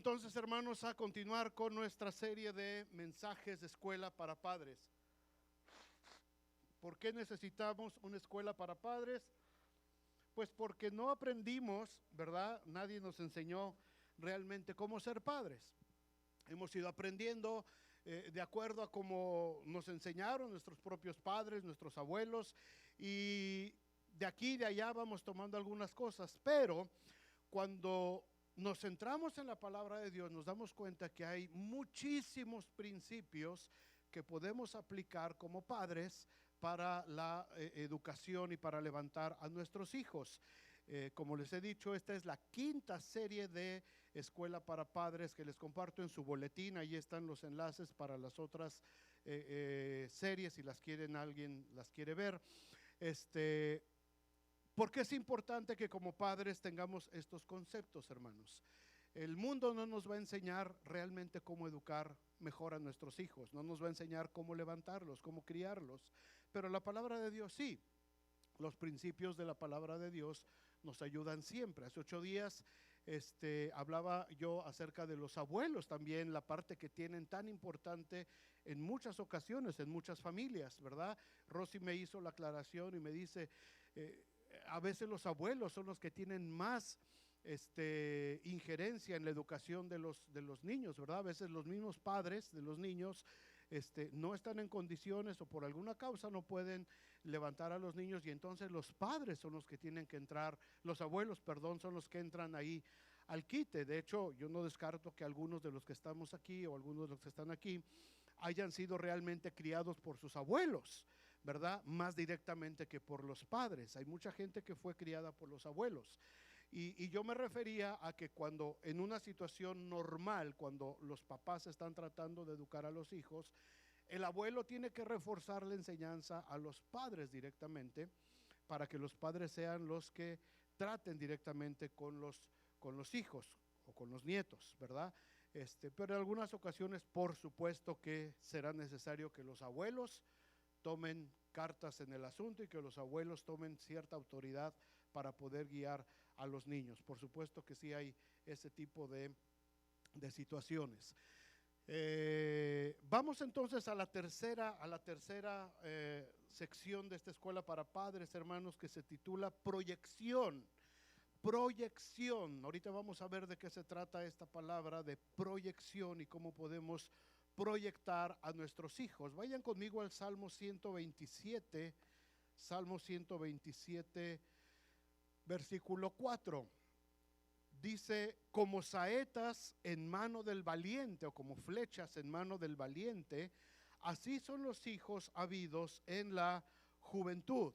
entonces, hermanos, a continuar con nuestra serie de mensajes de escuela para padres. ¿Por qué necesitamos una escuela para padres? Pues porque no aprendimos, ¿verdad? Nadie nos enseñó realmente cómo ser padres. Hemos ido aprendiendo de acuerdo a cómo nos enseñaron nuestros propios padres, nuestros abuelos, y de aquí y de allá vamos tomando algunas cosas, pero cuando nos centramos en la palabra de Dios, nos damos cuenta que hay muchísimos principios que podemos aplicar como padres para la educación y para levantar a nuestros hijos. Como les he dicho, esta es la quinta serie de Escuela para Padres que les comparto en su boletín. Ahí están los enlaces para las otras series, si las quieren, alguien las quiere ver. Porque es importante que como padres tengamos estos conceptos, hermanos. El mundo no nos va a enseñar realmente cómo educar mejor a nuestros hijos, no nos va a enseñar cómo levantarlos, cómo criarlos, pero la palabra de Dios sí. Los principios de la palabra de Dios nos ayudan siempre. Hace 8 días hablaba yo acerca de los abuelos también, la parte que tienen tan importante en muchas ocasiones, en muchas familias, ¿verdad? Rosy me hizo la aclaración y me dice, a veces los abuelos son los que tienen más injerencia en la educación de los niños, ¿verdad? A veces los mismos padres de los niños no están en condiciones o por alguna causa no pueden levantar a los niños, y entonces los padres son los que tienen que entrar, los abuelos, perdón, son los que entran ahí al quite. De hecho, yo no descarto que algunos de los que estamos aquí o algunos de los que están aquí hayan sido realmente criados por sus abuelos, ¿verdad? Más directamente que por los padres. Hay mucha gente que fue criada por los abuelos. Y yo me refería a que cuando en una situación normal, cuando los papás están tratando de educar a los hijos, el abuelo tiene que reforzar la enseñanza a los padres directamente para que los padres sean los que traten directamente con los hijos o con los nietos, ¿verdad? Pero en algunas ocasiones, por supuesto que será necesario que los abuelos tomen cartas en el asunto y que los abuelos tomen cierta autoridad para poder guiar a los niños. Por supuesto que sí hay ese tipo de situaciones. Vamos entonces a la tercera sección de esta escuela para padres, hermanos, que se titula proyección. Proyección. Ahorita vamos a ver de qué se trata esta palabra de proyección y cómo podemos proyectar a nuestros hijos. Vayan conmigo al Salmo 127, Salmo 127, versículo 4. Dice, como saetas en mano del valiente o como flechas en mano del valiente, así son los hijos habidos en la juventud,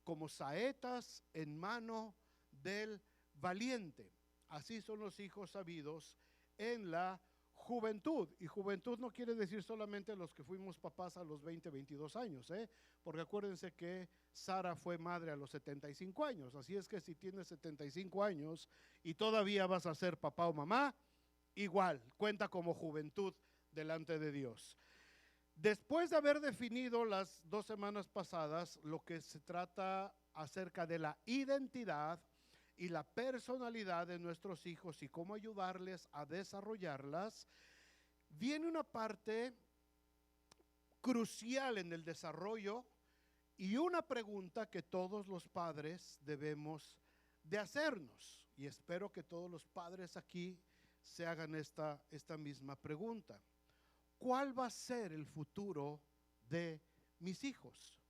como saetas en mano del valiente. Así son los hijos habidos en la juventud. Y juventud no quiere decir solamente los que fuimos papás a los 20, 22 años, porque acuérdense que Sara fue madre a los 75 años. Así es que si tienes 75 años y todavía vas a ser papá o mamá, igual, cuenta como juventud delante de Dios. Después de haber definido las 2 semanas pasadas lo que se trata acerca de la identidad y la personalidad de nuestros hijos y cómo ayudarles a desarrollarlas, viene una parte crucial en el desarrollo y una pregunta que todos los padres debemos de hacernos, y espero que todos los padres aquí se hagan esta misma pregunta. ¿Cuál va a ser el futuro de mis hijos?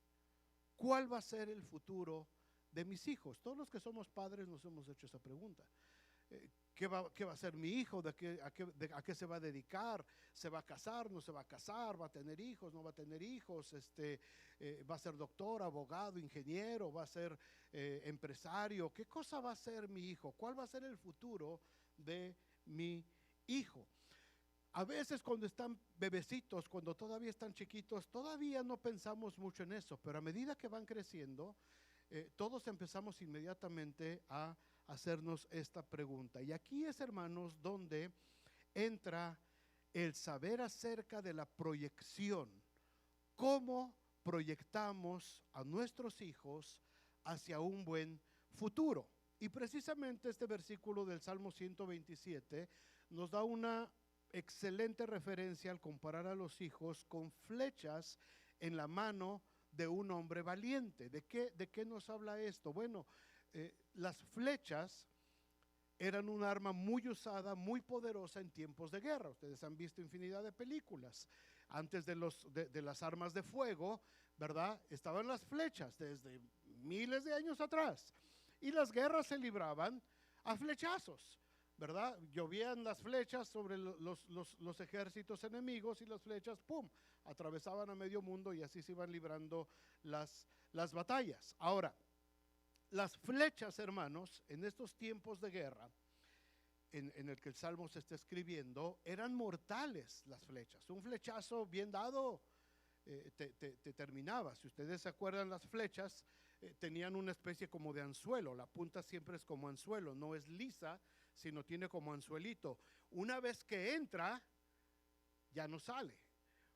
¿Cuál va a ser el futuro de mis hijos? Todos los que somos padres nos hemos hecho esa pregunta. ¿Qué va a ser mi hijo? ¿A qué se va a dedicar? ¿Se va a casar? ¿No se va a casar? ¿Va a tener hijos? ¿No va a tener hijos? ¿Va a ser doctor, abogado, ingeniero? ¿Va a ser empresario? ¿Qué cosa va a ser mi hijo? ¿Cuál va a ser el futuro de mi hijo? A veces cuando están bebecitos, cuando todavía están chiquitos, todavía no pensamos mucho en eso, pero a medida que van creciendo, todos empezamos inmediatamente a hacernos esta pregunta. Y aquí es, hermanos, donde entra el saber acerca de la proyección. ¿Cómo proyectamos a nuestros hijos hacia un buen futuro? Y precisamente este versículo del Salmo 127 nos da una excelente referencia al comparar a los hijos con flechas en la mano de un hombre valiente. ¿De qué nos habla esto? Bueno, las flechas eran un arma muy usada, muy poderosa en tiempos de guerra. Ustedes han visto infinidad de películas. Antes de las armas de fuego, ¿verdad? Estaban las flechas desde miles de años atrás. Y las guerras se libraban a flechazos, ¿verdad? Llovían las flechas sobre los ejércitos enemigos y las flechas, ¡pum!, atravesaban a medio mundo y así se iban librando las batallas. Ahora, las flechas, hermanos, en estos tiempos de guerra, en el que el Salmo se está escribiendo, eran mortales las flechas. Un flechazo bien dado te terminaba. Si ustedes se acuerdan, las flechas tenían una especie como de anzuelo. La punta siempre es como anzuelo, no es lisa, sino tiene como anzuelito. Una vez que entra, ya no sale.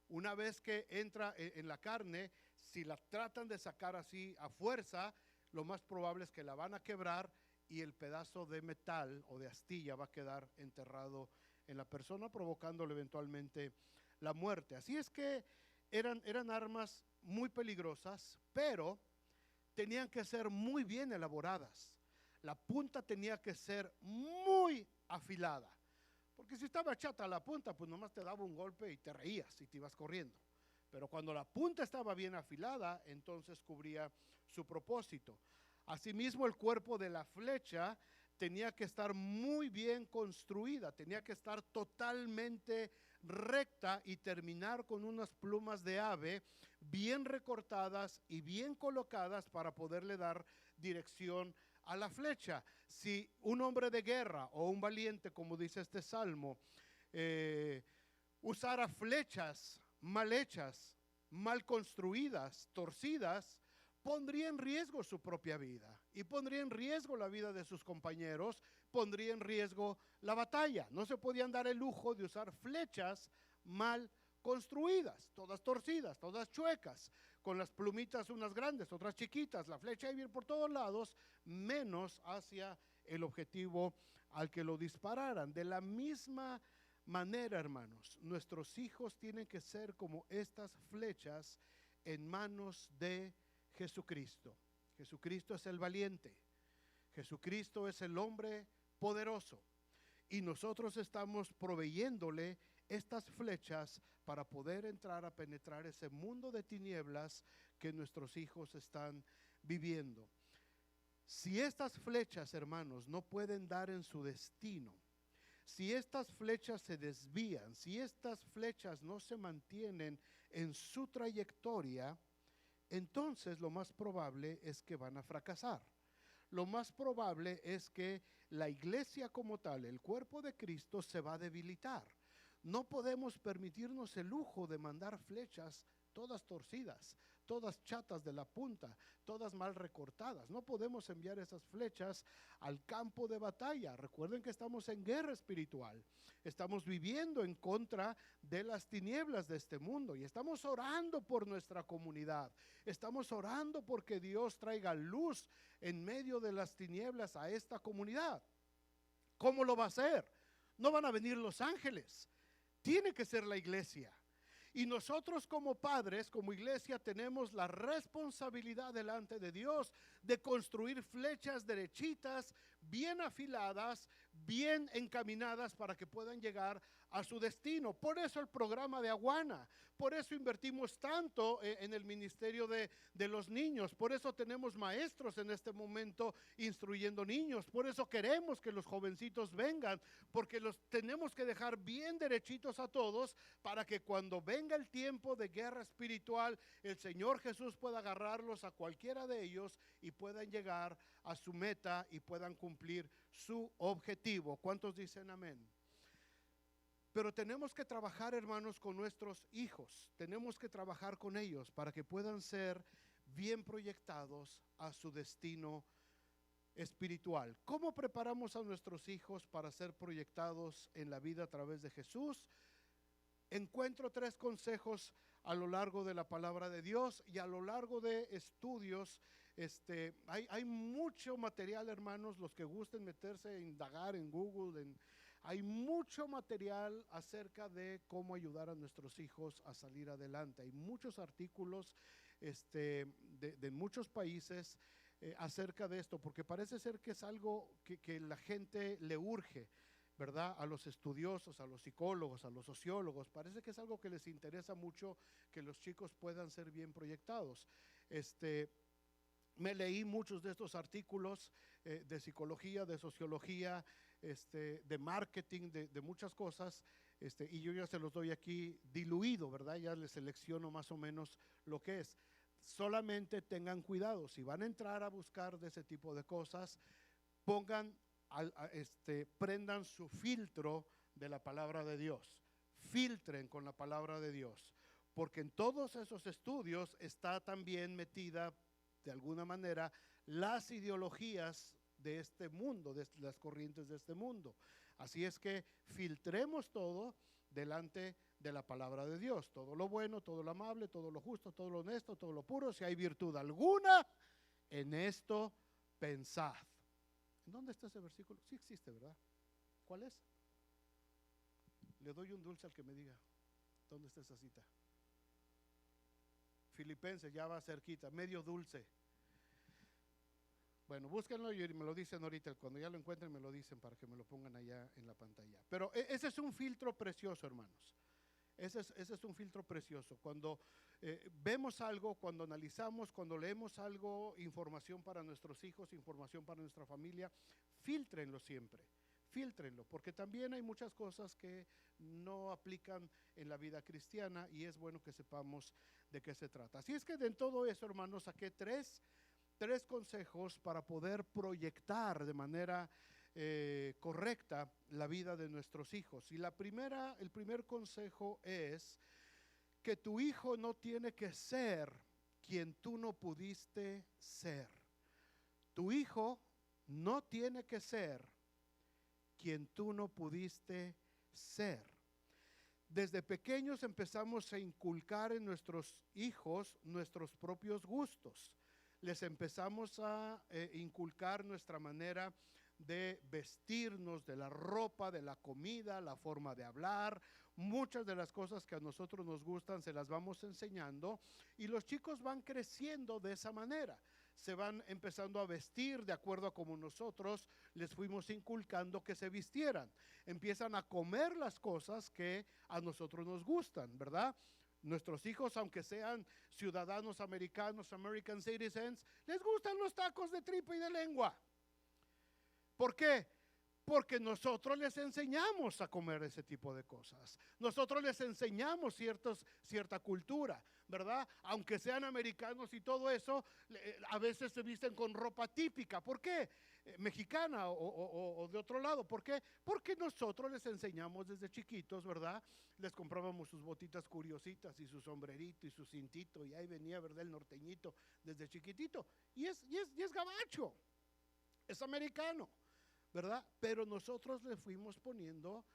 Una vez que entra en la carne, si la tratan de sacar así a fuerza, lo más probable es que la van a quebrar y el pedazo de metal o de astilla va a quedar enterrado en la persona, provocándole eventualmente la muerte. Así es que eran armas muy peligrosas, pero tenían que ser muy bien elaboradas. La punta tenía que ser muy afilada, porque si estaba chata la punta, pues nomás te daba un golpe y te reías y te ibas corriendo. Pero cuando la punta estaba bien afilada, entonces cubría su propósito. Asimismo, el cuerpo de la flecha tenía que estar muy bien construida, tenía que estar totalmente recta y terminar con unas plumas de ave bien recortadas y bien colocadas para poderle dar dirección a la flecha. Si un hombre de guerra o un valiente, como dice este salmo, usara flechas mal hechas, mal construidas, torcidas, pondría en riesgo su propia vida y pondría en riesgo la vida de sus compañeros, pondría en riesgo la batalla. No se podían dar el lujo de usar flechas mal construidas, todas torcidas, todas chuecas, con las plumitas unas grandes, otras chiquitas, la flecha iba por todos lados, menos hacia el objetivo al que lo dispararan. De la misma manera, hermanos, nuestros hijos tienen que ser como estas flechas en manos de Jesucristo. Jesucristo es el valiente, Jesucristo es el hombre poderoso, y nosotros estamos proveyéndole estas flechas para poder entrar a penetrar ese mundo de tinieblas que nuestros hijos están viviendo. Si estas flechas, hermanos, no pueden dar en su destino, si estas flechas se desvían, si estas flechas no se mantienen en su trayectoria, entonces lo más probable es que van a fracasar. Lo más probable es que la iglesia como tal, el cuerpo de Cristo, se va a debilitar. No podemos permitirnos el lujo de mandar flechas todas torcidas, todas chatas de la punta, todas mal recortadas. No podemos enviar esas flechas al campo de batalla. Recuerden que estamos en guerra espiritual. Estamos viviendo en contra de las tinieblas de este mundo y estamos orando por nuestra comunidad. Estamos orando porque Dios traiga luz en medio de las tinieblas a esta comunidad. ¿Cómo lo va a hacer? No van a venir los ángeles. Tiene que ser la iglesia. Y nosotros como padres, como iglesia, tenemos la responsabilidad delante de Dios de construir flechas derechitas, bien afiladas, bien encaminadas para que puedan llegar a su destino. Por eso el programa de Aguana, por eso invertimos tanto en el ministerio de los niños, por eso tenemos maestros en este momento instruyendo niños, por eso queremos que los jovencitos vengan, porque los tenemos que dejar bien derechitos a todos para que cuando venga el tiempo de guerra espiritual, el Señor Jesús pueda agarrarlos a cualquiera de ellos y puedan llegar a su meta y puedan cumplir su objetivo. ¿Cuántos dicen amén? Pero tenemos que trabajar, hermanos, con nuestros hijos. Tenemos que trabajar con ellos para que puedan ser bien proyectados a su destino espiritual. ¿Cómo preparamos a nuestros hijos para ser proyectados en la vida a través de Jesús? Encuentro 3 consejos a lo largo de la palabra de Dios y a lo largo de estudios. Hay mucho material, hermanos, los que gusten meterse, indagar en Google, Hay mucho material acerca de cómo ayudar a nuestros hijos a salir adelante. Hay muchos artículos de muchos países acerca de esto, porque parece ser que es algo que la gente le urge, ¿verdad? A los estudiosos, a los psicólogos, a los sociólogos, parece que es algo que les interesa mucho que los chicos puedan ser bien proyectados. Me leí muchos de estos artículos de psicología, de sociología, de marketing, de muchas cosas, y yo ya se los doy aquí diluido, ¿verdad? Ya les selecciono más o menos lo que es. Solamente tengan cuidado, si van a entrar a buscar de ese tipo de cosas, pongan, prendan su filtro de la palabra de Dios, filtren con la palabra de Dios, porque en todos esos estudios está también metida de alguna manera las ideologías de este mundo, de las corrientes de este mundo. Así es que filtremos todo delante de la palabra de Dios, todo lo bueno, todo lo amable, todo lo justo, todo lo honesto, todo lo puro, si hay virtud alguna, en esto pensad. ¿En dónde está ese versículo? Sí existe, ¿verdad? ¿Cuál es? Le doy un dulce al que me diga. ¿Dónde está esa cita? Filipenses, ya va cerquita, medio dulce. Bueno, búsquenlo y me lo dicen ahorita, cuando ya lo encuentren me lo dicen para que me lo pongan allá en la pantalla. Pero ese es un filtro precioso, hermanos. Ese es un filtro precioso. Cuando vemos algo, cuando analizamos, cuando leemos algo, información para nuestros hijos, información para nuestra familia, filtrenlo siempre. Filtrenlo, porque también hay muchas cosas que no aplican en la vida cristiana y es bueno que sepamos de qué se trata. Así es que de todo eso, hermanos, saqué tres consejos para poder proyectar de manera correcta la vida de nuestros hijos. Y el primer consejo es que tu hijo no tiene que ser quien tú no pudiste ser. Tu hijo no tiene que ser quien tú no pudiste ser. Desde pequeños empezamos a inculcar en nuestros hijos nuestros propios gustos. Les empezamos a inculcar nuestra manera de vestirnos, de la ropa, de la comida, la forma de hablar. Muchas de las cosas que a nosotros nos gustan se las vamos enseñando y los chicos van creciendo de esa manera. Se van empezando a vestir de acuerdo a como nosotros les fuimos inculcando que se vistieran. Empiezan a comer las cosas que a nosotros nos gustan, ¿verdad? Nuestros hijos, aunque sean ciudadanos americanos, American citizens, les gustan los tacos de tripa y de lengua. ¿Por qué? Porque nosotros les enseñamos a comer ese tipo de cosas. Nosotros les enseñamos cierta cultura, ¿verdad? Aunque sean americanos y todo eso, a veces se visten con ropa típica. ¿Por qué? Mexicana o de otro lado. ¿Por qué? Porque nosotros les enseñamos desde chiquitos, ¿verdad? Les comprábamos sus botitas curiositas y su sombrerito y su cintito y ahí venía, ¿verdad? El norteñito desde chiquitito. Y es gabacho, es americano, ¿verdad? Pero nosotros le fuimos poniendo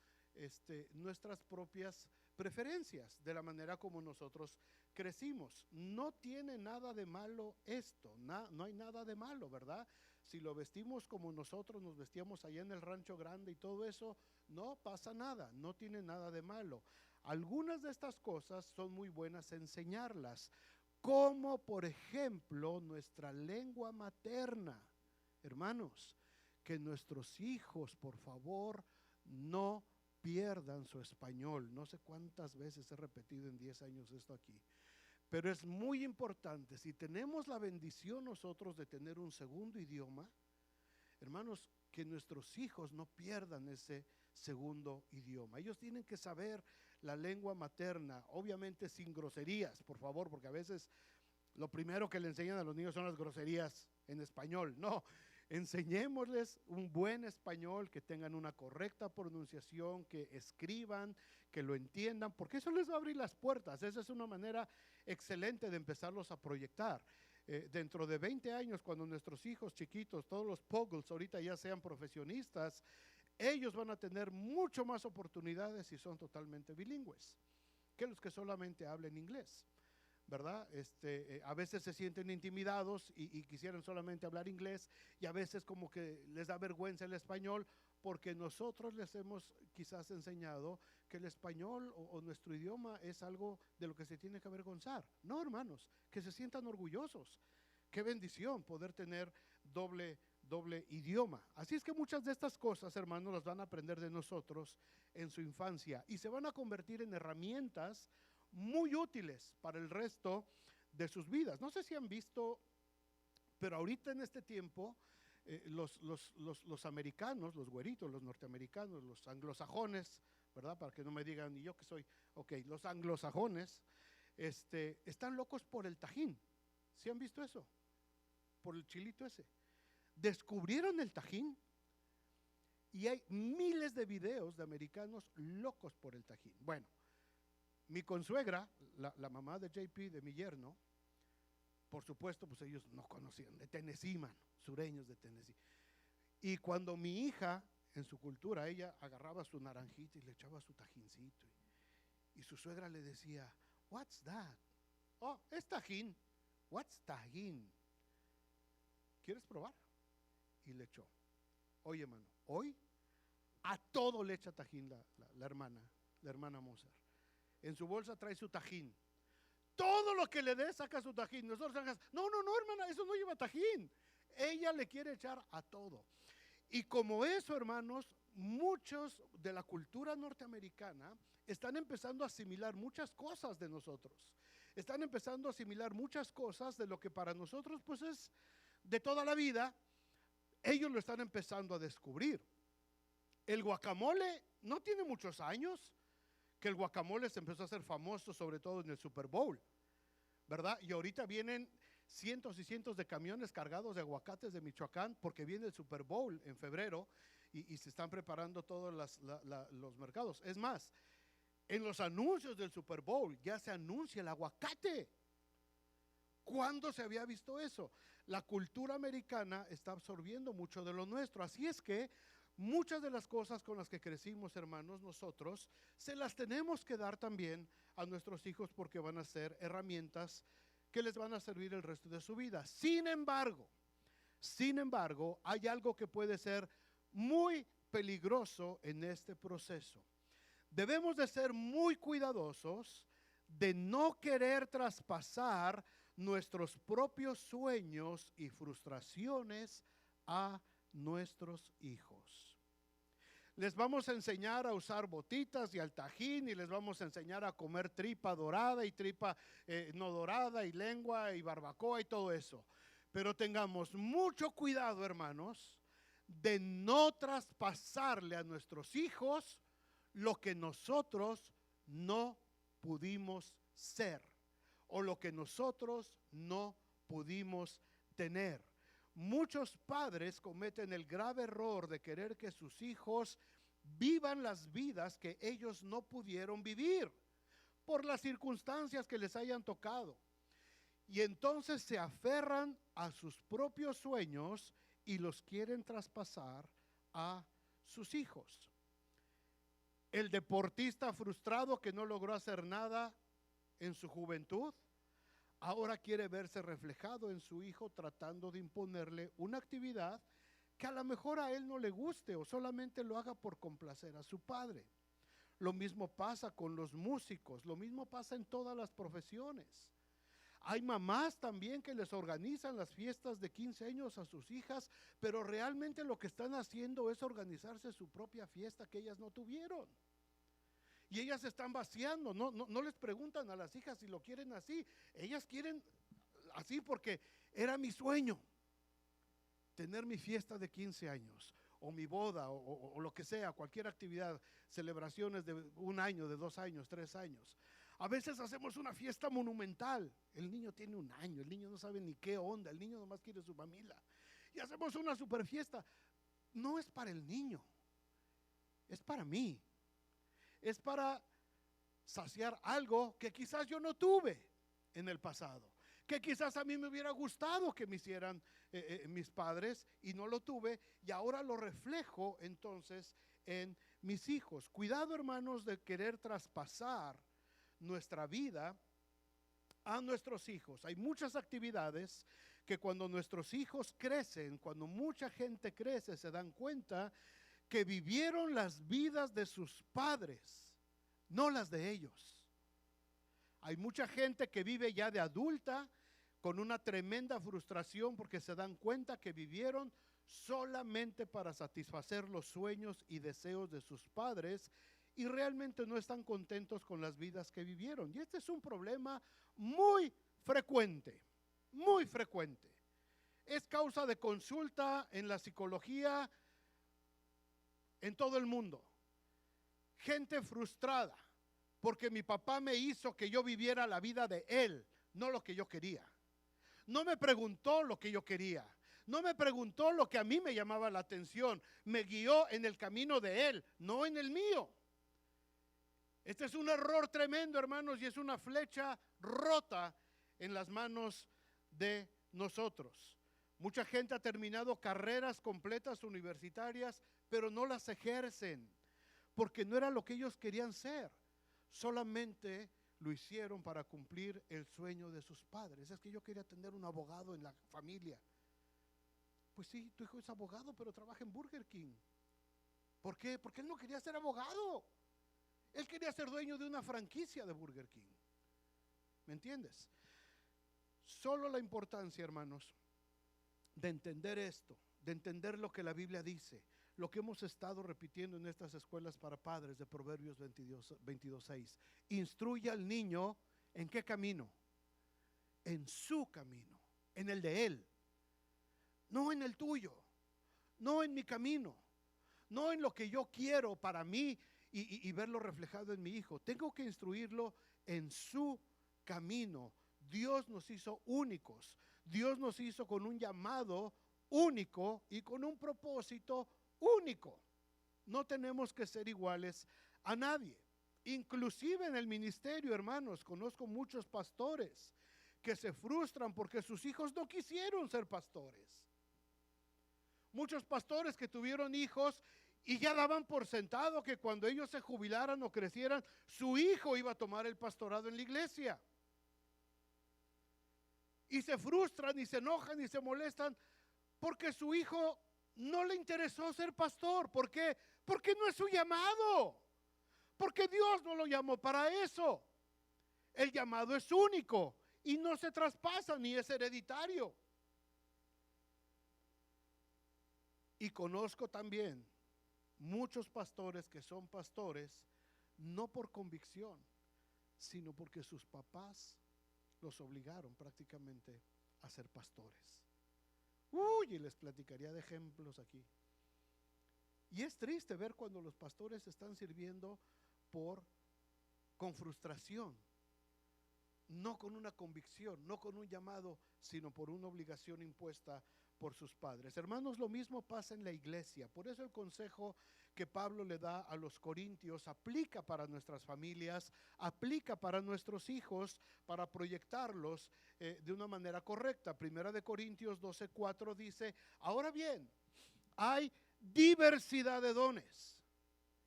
nuestras propias preferencias de la manera como nosotros crecimos. No tiene nada de malo esto, no hay nada de malo, ¿verdad? Si lo vestimos como nosotros nos vestíamos allá en el Rancho Grande y todo eso, no pasa nada, no tiene nada de malo. Algunas de estas cosas son muy buenas enseñarlas, como por ejemplo nuestra lengua materna. Hermanos, que nuestros hijos, por favor, no pierdan su español. No sé cuántas veces he repetido en 10 años esto aquí, pero es muy importante. Si tenemos la bendición nosotros de tener un segundo idioma, hermanos, que nuestros hijos no pierdan ese segundo idioma. Ellos tienen que saber la lengua materna, obviamente sin groserías, por favor, porque a veces lo primero que le enseñan a los niños son las groserías en español. No, enseñémosles un buen español, que tengan una correcta pronunciación, que escriban, que lo entiendan, porque eso les va a abrir las puertas. Esa es una manera excelente de empezarlos a proyectar. Dentro de 20 años, cuando nuestros hijos chiquitos, todos los Puggles ahorita ya sean profesionistas, ellos van a tener mucho más oportunidades si son totalmente bilingües que los que solamente hablen inglés, ¿verdad? A veces se sienten intimidados y quisieran solamente hablar inglés, y a veces como que les da vergüenza el español. porque nosotros les hemos quizás enseñado que el español o nuestro idioma es algo de lo que se tiene que avergonzar. No, hermanos, que se sientan orgullosos. Qué bendición poder tener doble idioma. Así es que muchas de estas cosas, hermanos, las van a aprender de nosotros en su infancia y se van a convertir en herramientas muy útiles para el resto de sus vidas. No sé si han visto, pero ahorita en este tiempo, los americanos, los güeritos, los norteamericanos, los anglosajones, ¿verdad? Para que no me digan, ¿y yo qué soy? Ok, los anglosajones, están locos por el Tajín. ¿Sí han visto eso? Por el chilito ese. Descubrieron el Tajín y hay miles de videos de americanos locos por el Tajín. Bueno, mi consuegra, la mamá de JP, de mi yerno, por supuesto, pues ellos no conocían, de Tennessee, mano, sureños de Tennessee. Y cuando mi hija, en su cultura, ella agarraba su naranjita y le echaba su tajincito. Y su suegra le decía, "What's that?" "Oh, es tajín." "What's tajín?" "¿Quieres probar?" Y le echó. Oye, mano, hoy a todo le echa tajín la hermana Mozart. En su bolsa trae su tajín. Todo lo que le dé saca su tajín. Nosotros sacamos, no, hermana, eso no lleva tajín. Ella le quiere echar a todo. Y como eso, hermanos, muchos de la cultura norteamericana están empezando a asimilar muchas cosas de nosotros. Están empezando a asimilar muchas cosas de lo que para nosotros pues es de toda la vida. Ellos lo están empezando a descubrir. El guacamole no tiene muchos años que el guacamole se empezó a hacer famoso, sobre todo en el Super Bowl, ¿verdad? Y ahorita vienen cientos y cientos de camiones cargados de aguacates de Michoacán porque viene el Super Bowl en febrero y se están preparando todos los mercados. Es más, en los anuncios del Super Bowl ya se anuncia el aguacate. ¿Cuándo se había visto eso? La cultura americana está absorbiendo mucho de lo nuestro, así es que muchas de las cosas con las que crecimos, hermanos, nosotros se las tenemos que dar también a nuestros hijos porque van a ser herramientas que les van a servir el resto de su vida. Sin embargo, hay algo que puede ser muy peligroso en este proceso. Debemos de ser muy cuidadosos de no querer traspasar nuestros propios sueños y frustraciones a nuestros hijos. Les vamos a enseñar a usar botitas y al tajín y les vamos a enseñar a comer tripa dorada y tripa no dorada y lengua y barbacoa y todo eso. Pero tengamos mucho cuidado, hermanos, de no traspasarle a nuestros hijos lo que nosotros no pudimos ser o lo que nosotros no pudimos tener. Muchos padres cometen el grave error de querer que sus hijos vivan las vidas que ellos no pudieron vivir por las circunstancias que les hayan tocado. Y entonces se aferran a sus propios sueños y los quieren traspasar a sus hijos. El deportista frustrado que no logró hacer nada en su juventud, ahora quiere verse reflejado en su hijo tratando de imponerle una actividad que a lo mejor a él no le guste o solamente lo haga por complacer a su padre. Lo mismo pasa con los músicos, lo mismo pasa en todas las profesiones. Hay mamás también que les organizan las fiestas de 15 años a sus hijas, pero realmente lo que están haciendo es organizarse su propia fiesta que ellas no tuvieron. Y ellas se están vaciando, no les preguntan a las hijas si lo quieren así. Ellas quieren así porque era mi sueño, tener mi fiesta de 15 años, o mi boda, o lo que sea, cualquier actividad, celebraciones de 1 año, de 2 años, 3 años. A veces hacemos una fiesta monumental. El niño tiene 1 año, el niño no sabe ni qué onda, el niño nomás quiere su familia. Y hacemos una super fiesta. No es para el niño, es para mí. Es para saciar algo que quizás yo no tuve en el pasado, que quizás a mí me hubiera gustado que me hicieran mis padres y no lo tuve, y ahora lo reflejo entonces en mis hijos. Cuidado, hermanos, de querer traspasar nuestra vida a nuestros hijos. Hay muchas actividades que cuando nuestros hijos crecen, cuando mucha gente crece, se dan cuenta que vivieron las vidas de sus padres, no las de ellos. Hay mucha gente que vive ya de adulta con una tremenda frustración porque se dan cuenta que vivieron solamente para satisfacer los sueños y deseos de sus padres y realmente no están contentos con las vidas que vivieron. Y este es un problema muy frecuente, muy frecuente. Es causa de consulta en la psicología en todo el mundo. Gente frustrada porque mi papá me hizo que yo viviera la vida de él, no lo que yo quería. No me preguntó lo que yo quería. No me preguntó lo que a mí me llamaba la atención. Me guió en el camino de él, no en el mío. Este es un error tremendo, hermanos, y es una flecha rota en las manos de nosotros. Mucha gente ha terminado carreras completas universitarias, pero no las ejercen, porque no era lo que ellos querían ser. Solamente lo hicieron para cumplir el sueño de sus padres. Es que yo quería tener un abogado en la familia. Pues sí, tu hijo es abogado, pero trabaja en Burger King. ¿Por qué? Porque él no quería ser abogado. Él quería ser dueño de una franquicia de Burger King. ¿Me entiendes? Solo la importancia, hermanos, de entender esto, de entender lo que la Biblia dice, lo que hemos estado repitiendo en estas escuelas para padres de Proverbios 22:6. Instruye al niño en qué camino, en su camino, en el de él, no en el tuyo, no en mi camino, no en lo que yo quiero para mí y verlo reflejado en mi hijo. Tengo que instruirlo en su camino. Dios nos hizo únicos. Dios nos hizo con un llamado único y con un propósito único. No tenemos que ser iguales a nadie. Inclusive en el ministerio, hermanos, conozco muchos pastores que se frustran porque sus hijos no quisieron ser pastores. Muchos pastores que tuvieron hijos y ya daban por sentado que cuando ellos se jubilaran o crecieran, su hijo iba a tomar el pastorado en la iglesia. Y se frustran y se enojan y se molestan porque su hijo no le interesó ser pastor. ¿Por qué? Porque no es su llamado. Porque Dios no lo llamó para eso. El llamado es único y no se traspasa ni es hereditario. Y conozco también muchos pastores que son pastores no por convicción, sino porque sus papás los obligaron prácticamente a ser pastores. Y les platicaría de ejemplos aquí. Y es triste ver cuando los pastores están sirviendo con frustración, no con una convicción, no con un llamado, sino por una obligación impuesta por sus padres. Hermanos, lo mismo pasa en la iglesia. Por eso el consejo que Pablo le da a los corintios aplica para nuestras familias, aplica para nuestros hijos, para proyectarlos de una manera correcta. Primera de Corintios 12:4 dice: ahora bien, hay diversidad de dones,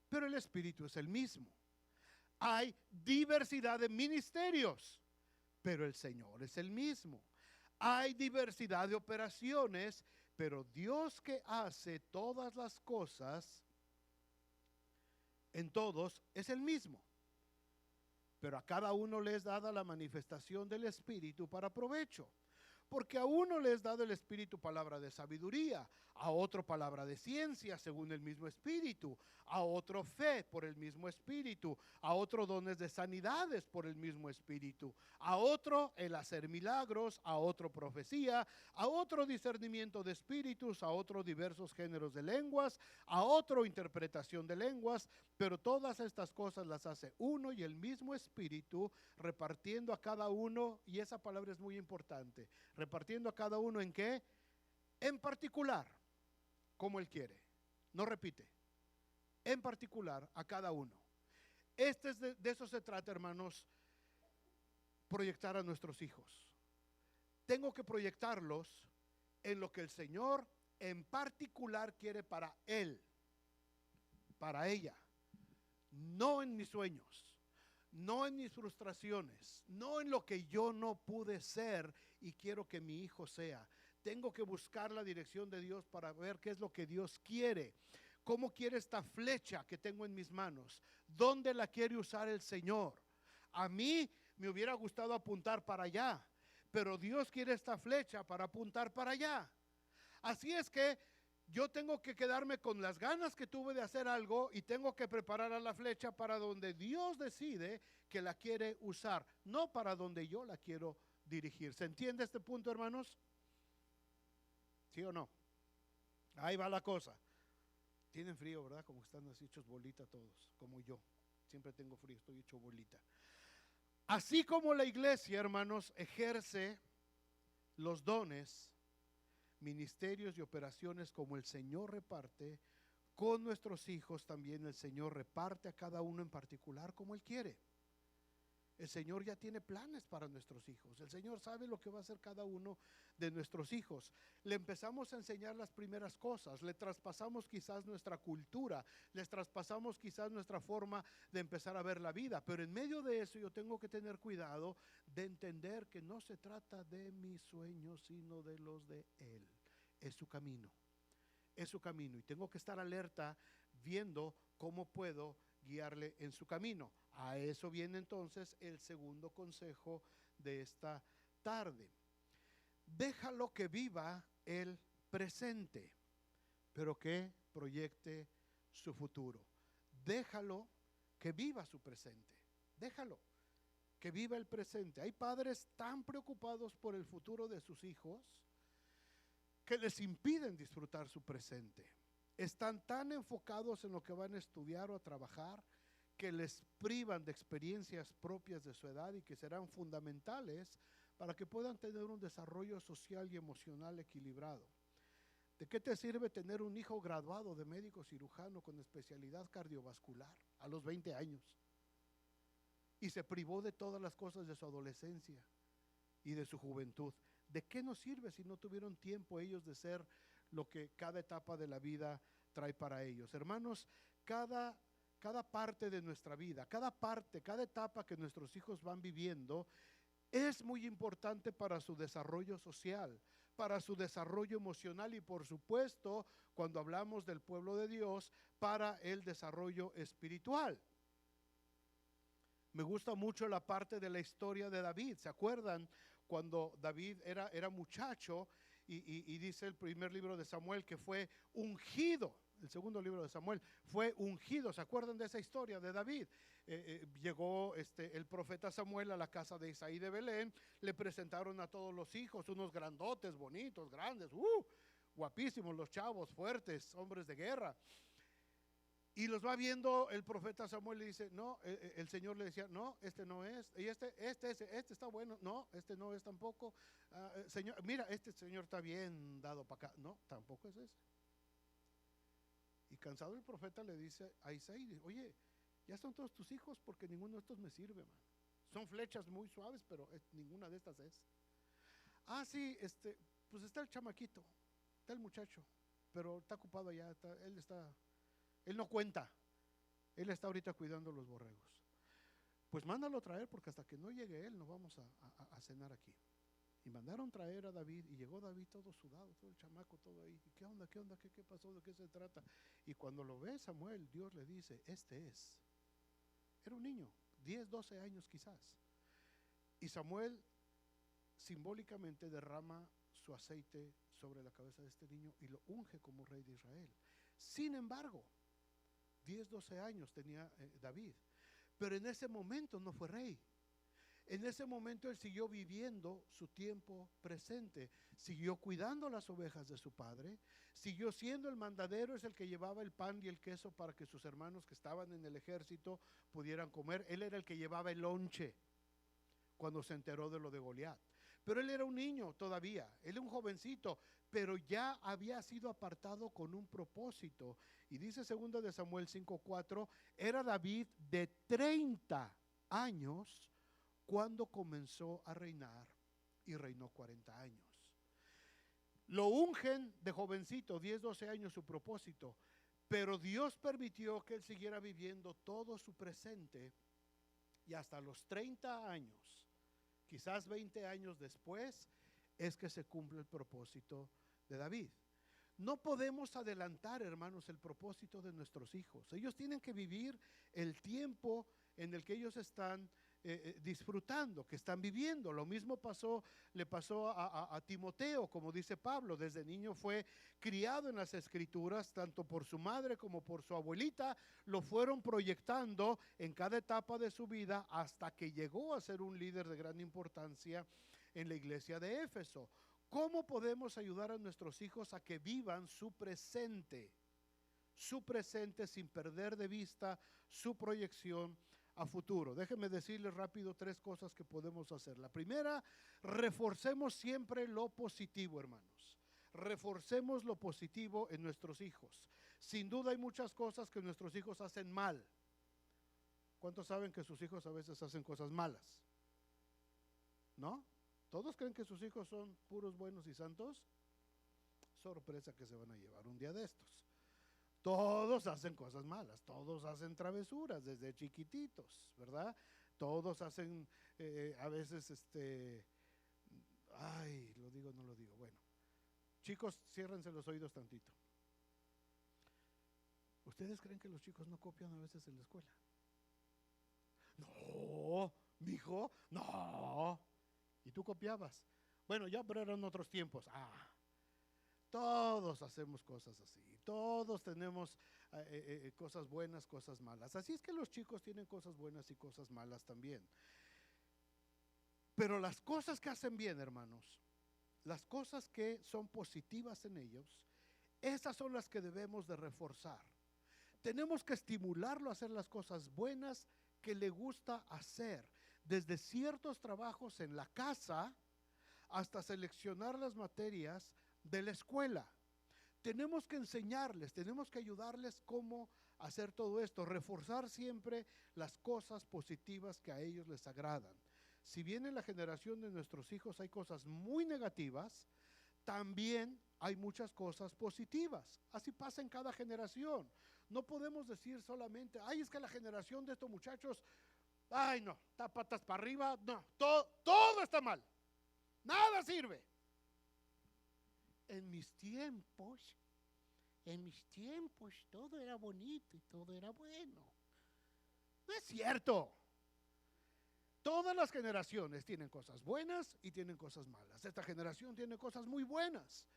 pero el Espíritu es el mismo. Hay diversidad de ministerios, pero el Señor es el mismo. Hay diversidad de operaciones, pero Dios que hace todas las cosas en todos es el mismo. Pero a cada uno le es dada la manifestación del Espíritu para provecho. Porque a uno le es dado el Espíritu palabra de sabiduría, a otro palabra de ciencia según el mismo Espíritu, a otro fe por el mismo Espíritu, a otro dones de sanidades por el mismo Espíritu, a otro el hacer milagros, a otro profecía, a otro discernimiento de espíritus, a otro diversos géneros de lenguas, a otro interpretación de lenguas. Pero todas estas cosas las hace uno y el mismo Espíritu, repartiendo a cada uno, y esa palabra es muy importante, repartiendo a cada uno ¿en qué? En particular, como Él quiere. No repite. En particular a cada uno. De eso se trata, hermanos, proyectar a nuestros hijos. Tengo que proyectarlos en lo que el Señor en particular quiere para él, para ella. No en mis sueños, no en mis frustraciones, no en lo que yo no pude ser y quiero que mi hijo sea. Tengo que buscar la dirección de Dios para ver qué es lo que Dios quiere. ¿Cómo quiere esta flecha que tengo en mis manos? ¿Dónde la quiere usar el Señor? A mí me hubiera gustado apuntar para allá, pero Dios quiere esta flecha para apuntar para allá. Así es que yo tengo que quedarme con las ganas que tuve de hacer algo y tengo que preparar a la flecha para donde Dios decide que la quiere usar, no para donde yo la quiero dirigir. ¿Se entiende este punto, hermanos? ¿Sí o no? Ahí va la cosa. Tienen frío, ¿verdad? Como están así hechos bolita todos, como yo. Siempre tengo frío, estoy hecho bolita. Así como la iglesia, hermanos, ejerce los dones, ministerios y operaciones como el Señor reparte, con nuestros hijos también el Señor reparte a cada uno en particular como Él quiere. El Señor ya tiene planes para nuestros hijos. El Señor sabe lo que va a hacer cada uno de nuestros hijos. Le empezamos a enseñar las primeras cosas, le traspasamos quizás nuestra cultura, les traspasamos quizás nuestra forma de empezar a ver la vida, pero en medio de eso yo tengo que tener cuidado de entender que no se trata de mis sueños, sino de los de Él. Es su camino, es su camino, y tengo que estar alerta viendo cómo puedo guiarle en su camino. A eso viene entonces el segundo consejo de esta tarde. Déjalo que viva el presente, pero que proyecte su futuro. Déjalo que viva su presente. Déjalo que viva el presente. Hay padres tan preocupados por el futuro de sus hijos que les impiden disfrutar su presente. Están tan enfocados en lo que van a estudiar o a trabajar que les privan de experiencias propias de su edad y que serán fundamentales para que puedan tener un desarrollo social y emocional equilibrado. ¿De qué te sirve tener un hijo graduado de médico cirujano con especialidad cardiovascular a los 20 años y se privó de todas las cosas de su adolescencia y de su juventud? ¿De qué nos sirve si no tuvieron tiempo ellos de ser lo que cada etapa de la vida trae para ellos? Hermanos, cada parte de nuestra vida, cada etapa que nuestros hijos van viviendo es muy importante para su desarrollo social, para su desarrollo emocional y, por supuesto, cuando hablamos del pueblo de Dios, para el desarrollo espiritual. Me gusta mucho la parte de la historia de David. ¿Se acuerdan cuando David era muchacho y dice el primer libro de Samuel que fue ungido? El segundo libro de Samuel fue ungido. ¿Se acuerdan de esa historia de David? Llegó el profeta Samuel a la casa de Isaí de Belén, le presentaron a todos los hijos, unos grandotes, bonitos, grandes, guapísimos los chavos, fuertes, hombres de guerra. Y los va viendo el profeta Samuel, le dice, no, el Señor le decía, no, este no es, y este está bueno, no, este no es tampoco. Señor, mira, este señor está bien dado para acá, no, tampoco es ese. Y cansado el profeta le dice a Isaí, oye, ya son todos tus hijos porque ninguno de estos me sirve, man. Son flechas muy suaves, pero ninguna de estas es. Ah, sí, pues está el chamaquito, está el muchacho, pero está ocupado allá, él no cuenta, él está ahorita cuidando los borregos. Pues mándalo a traer porque hasta que no llegue él no vamos a cenar aquí. Y mandaron traer a David y llegó David todo sudado, todo el chamaco, todo ahí. ¿Y qué onda? ¿Qué pasó? ¿De qué se trata? Y cuando lo ve Samuel, Dios le dice, este es. Era un niño, 10, 12 años quizás. Y Samuel simbólicamente derrama su aceite sobre la cabeza de este niño y lo unge como rey de Israel. Sin embargo, 10, 12 años tenía David, pero en ese momento no fue rey. En ese momento él siguió viviendo su tiempo presente, siguió cuidando las ovejas de su padre, siguió siendo el mandadero, es el que llevaba el pan y el queso para que sus hermanos que estaban en el ejército pudieran comer. Él era el que llevaba el lonche cuando se enteró de lo de Goliat. Pero él era un niño todavía, él era un jovencito, pero ya había sido apartado con un propósito. Y dice 2 de Samuel 5:4, era David de 30 años cuando comenzó a reinar y reinó 40 años. Lo ungen de jovencito, 10, 12 años su propósito, pero Dios permitió que él siguiera viviendo todo su presente y hasta los 30 años, quizás 20 años después, es que se cumple el propósito de David. No podemos adelantar, hermanos, el propósito de nuestros hijos. Ellos tienen que vivir el tiempo en el que ellos están disfrutando, que están viviendo. Lo mismo le pasó a Timoteo, como dice Pablo. Desde niño fue criado en las Escrituras, tanto por su madre como por su abuelita. Lo fueron proyectando en cada etapa de su vida hasta que llegó a ser un líder de gran importancia en la iglesia de Éfeso. ¿Cómo podemos ayudar a nuestros hijos a que vivan su presente? Su presente sin perder de vista su proyección a futuro. Déjenme decirles rápido 3 cosas que podemos hacer. La primera, reforcemos siempre lo positivo, hermanos. Reforcemos lo positivo en nuestros hijos. Sin duda hay muchas cosas que nuestros hijos hacen mal. ¿Cuántos saben que sus hijos a veces hacen cosas malas? ¿No? ¿Todos creen que sus hijos son puros, buenos y santos? Sorpresa que se van a llevar un día de estos. Todos hacen cosas malas, todos hacen travesuras desde chiquititos, ¿verdad? Todos hacen a veces, ay, lo digo, no lo digo. Bueno, chicos, ciérrense los oídos tantito. ¿Ustedes creen que los chicos no copian a veces en la escuela? No, mijo, no. ¿Y tú copiabas? Bueno, ya, pero eran otros tiempos. Todos hacemos cosas así. Todos tenemos cosas buenas, cosas malas. Así es que los chicos tienen cosas buenas y cosas malas también. Pero las cosas que hacen bien, hermanos, las cosas que son positivas en ellos, esas son las que debemos de reforzar. Tenemos que estimularlo a hacer las cosas buenas que le gusta hacer. Desde ciertos trabajos en la casa hasta seleccionar las materias de la escuela. Tenemos que enseñarles, tenemos que ayudarles cómo hacer todo esto, reforzar siempre las cosas positivas que a ellos les agradan. Si bien en la generación de nuestros hijos hay cosas muy negativas, también hay muchas cosas positivas. Así pasa en cada generación. No podemos decir solamente, ay, es que la generación de estos muchachos, ay no, está patas para arriba, no, todo está mal, nada sirve. En mis tiempos todo era bonito y todo era bueno. No es cierto. Todas las generaciones tienen cosas buenas y tienen cosas malas. Esta generación tiene cosas muy buenas.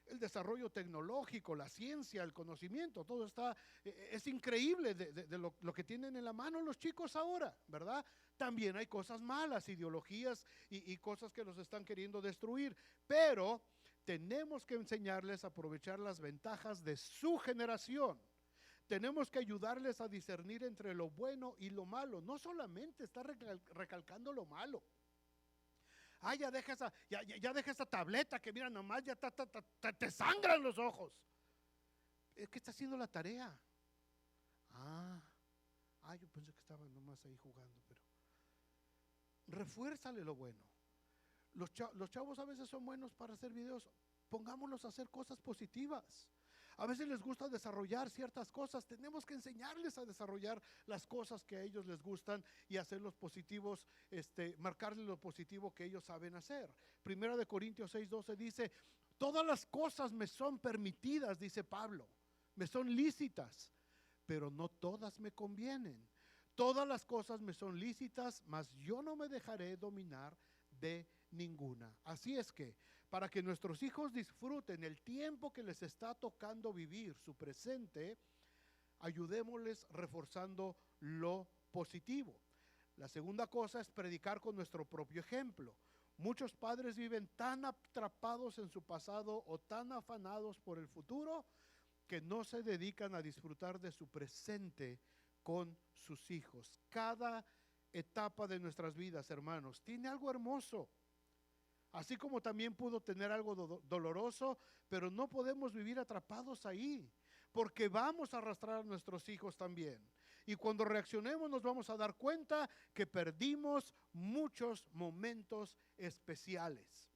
El desarrollo tecnológico, la ciencia, el conocimiento, todo está, es increíble de lo que tienen en la mano los chicos ahora, ¿verdad? También hay cosas malas, ideologías y cosas que los están queriendo destruir, pero tenemos que enseñarles a aprovechar las ventajas de su generación. Tenemos que ayudarles a discernir entre lo bueno y lo malo. No solamente está recalcando lo malo. Ya deja esa tableta que mira nomás, ya te sangran los ojos. Es que está haciendo la tarea. Yo pensé que estaba nomás ahí jugando, pero refuérzale lo bueno. Los chavos a veces son buenos para hacer videos, pongámoslos a hacer cosas positivas. A veces les gusta desarrollar ciertas cosas, tenemos que enseñarles a desarrollar las cosas que a ellos les gustan y hacerlos positivos, marcarles lo positivo que ellos saben hacer. Primera de Corintios 6:12 dice, todas las cosas me son permitidas, dice Pablo, me son lícitas, pero no todas me convienen. Todas las cosas me son lícitas, mas yo no me dejaré dominar de ninguna. Así es que para que nuestros hijos disfruten el tiempo que les está tocando vivir, su presente, ayudémosles reforzando lo positivo. La segunda cosa es predicar con nuestro propio ejemplo. Muchos padres viven tan atrapados en su pasado o tan afanados por el futuro que no se dedican a disfrutar de su presente con sus hijos. Cada etapa de nuestras vidas, hermanos, tiene algo hermoso. Así como también pudo tener algo doloroso, pero no podemos vivir atrapados ahí, porque vamos a arrastrar a nuestros hijos también. Y cuando reaccionemos nos vamos a dar cuenta que perdimos muchos momentos especiales.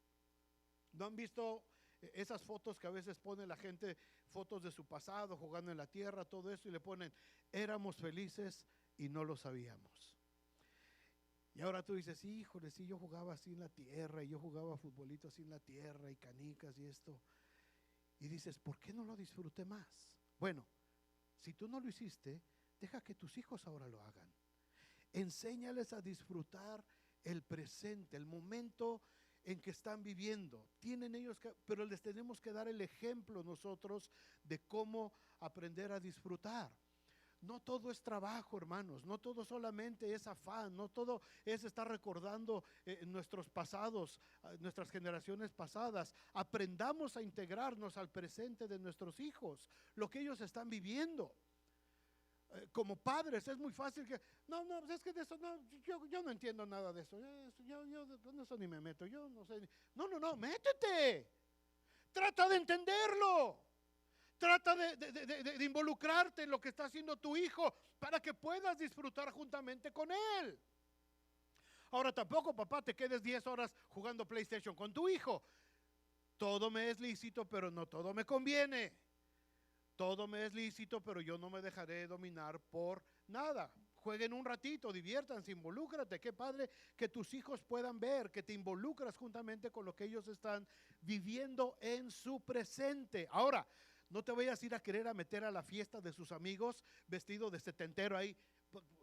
¿No han visto esas fotos que a veces pone la gente, fotos de su pasado, jugando en la tierra, todo eso, y le ponen, éramos felices y no lo sabíamos? Y ahora tú dices, híjole, sí, yo jugaba así en la tierra, y yo jugaba futbolito así en la tierra, y canicas y esto. Y dices, ¿por qué no lo disfruté más? Bueno, si tú no lo hiciste, deja que tus hijos ahora lo hagan. Enséñales a disfrutar el presente, el momento en que están viviendo. Tienen ellos que, pero les tenemos que dar el ejemplo nosotros de cómo aprender a disfrutar. No todo es trabajo, hermanos, no todo solamente es afán, no todo es estar recordando nuestros pasados, nuestras generaciones pasadas. Aprendamos a integrarnos al presente de nuestros hijos, lo que ellos están viviendo. Como padres es muy fácil que, no, pues es que de eso, no, yo no entiendo nada de eso, yo con eso ni me meto, yo no sé. No, métete, trata de entenderlo. Trata de involucrarte en lo que está haciendo tu hijo para que puedas disfrutar juntamente con él. Ahora tampoco, papá, te quedes 10 horas jugando PlayStation con tu hijo. Todo me es lícito, pero no todo me conviene. Todo me es lícito, pero yo no me dejaré dominar por nada. Jueguen un ratito, diviértanse, involúcrate. Qué padre que tus hijos puedan ver que te involucras juntamente con lo que ellos están viviendo en su presente. Ahora, no te vayas a ir a querer a meter a la fiesta de sus amigos vestido de setentero ahí.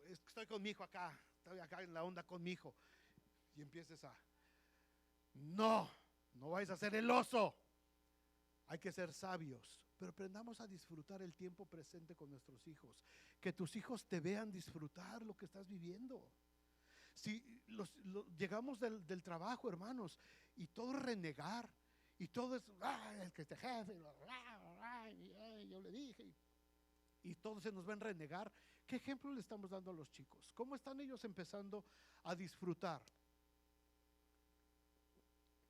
Estoy con mi hijo acá, estoy acá en la onda con mi hijo. Y empieces a, no vayas a ser el oso. Hay que ser sabios, pero aprendamos a disfrutar el tiempo presente con nuestros hijos. Que tus hijos te vean disfrutar lo que estás viviendo. Si llegamos del trabajo, hermanos, y todo es renegar, y todo es, es que este jefe, yo le dije, y todo se nos va a renegar. ¿Qué ejemplo le estamos dando a los chicos? ¿Cómo están ellos empezando a disfrutar?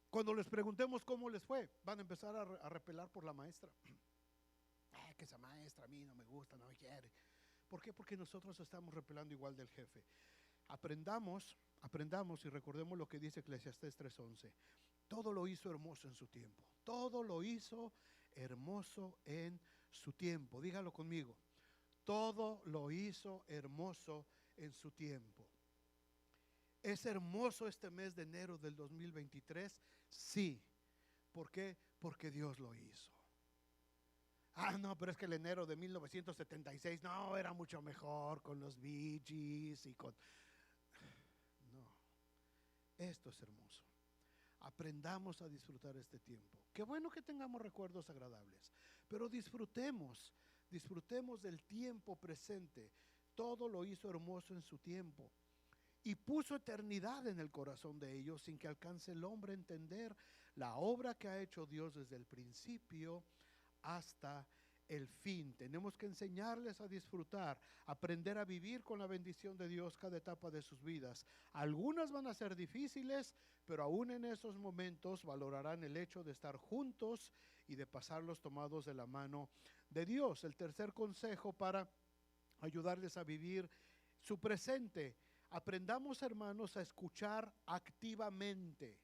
Cuando les preguntemos cómo les fue, van a empezar a repelar por la maestra. Que esa maestra a mí no me gusta, no me quiere. ¿Por qué? Porque nosotros estamos repelando igual del jefe. Aprendamos y recordemos lo que dice Eclesiastés 3:11. Todo lo hizo hermoso en su tiempo. Todo lo hizo hermoso en su tiempo. Dígalo conmigo. Todo lo hizo hermoso en su tiempo. ¿Es hermoso este mes de enero del 2023? Sí. ¿Por qué? Porque Dios lo hizo. No, pero es que el enero de 1976, no, era mucho mejor con los Bee Gees y con... No, esto es hermoso. Aprendamos a disfrutar este tiempo. Qué bueno que tengamos recuerdos agradables, pero disfrutemos del tiempo presente. Todo lo hizo hermoso en su tiempo y puso eternidad en el corazón de ellos sin que alcance el hombre a entender la obra que ha hecho Dios desde el principio hasta el fin. Tenemos que enseñarles a disfrutar, aprender a vivir con la bendición de Dios cada etapa de sus vidas. Algunas van a ser difíciles, pero aún en esos momentos valorarán el hecho de estar juntos y de pasarlos tomados de la mano de Dios. El tercer consejo para ayudarles a vivir su presente: aprendamos, hermanos, a escuchar activamente.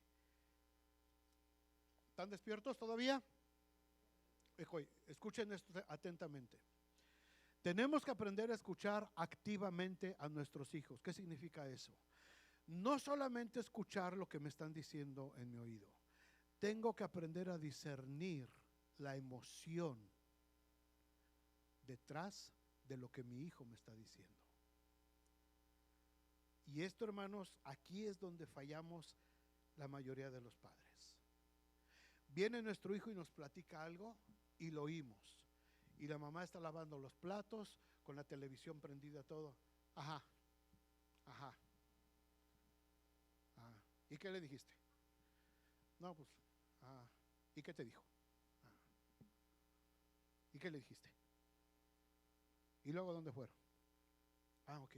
¿Están despiertos todavía? Escuchen esto atentamente. Tenemos que aprender a escuchar activamente a nuestros hijos. ¿Qué significa eso? No solamente escuchar lo que me están diciendo en mi oído. Tengo que aprender a discernir la emoción detrás de lo que mi hijo me está diciendo. Y esto, hermanos, aquí es donde fallamos la mayoría de los padres. Viene nuestro hijo y nos platica algo y lo oímos. Y la mamá está lavando los platos con la televisión prendida, todo. Ajá. ¿Y qué le dijiste? No, pues, ¿y qué te dijo? ¿Y qué le dijiste? ¿Y luego dónde fueron? Ok.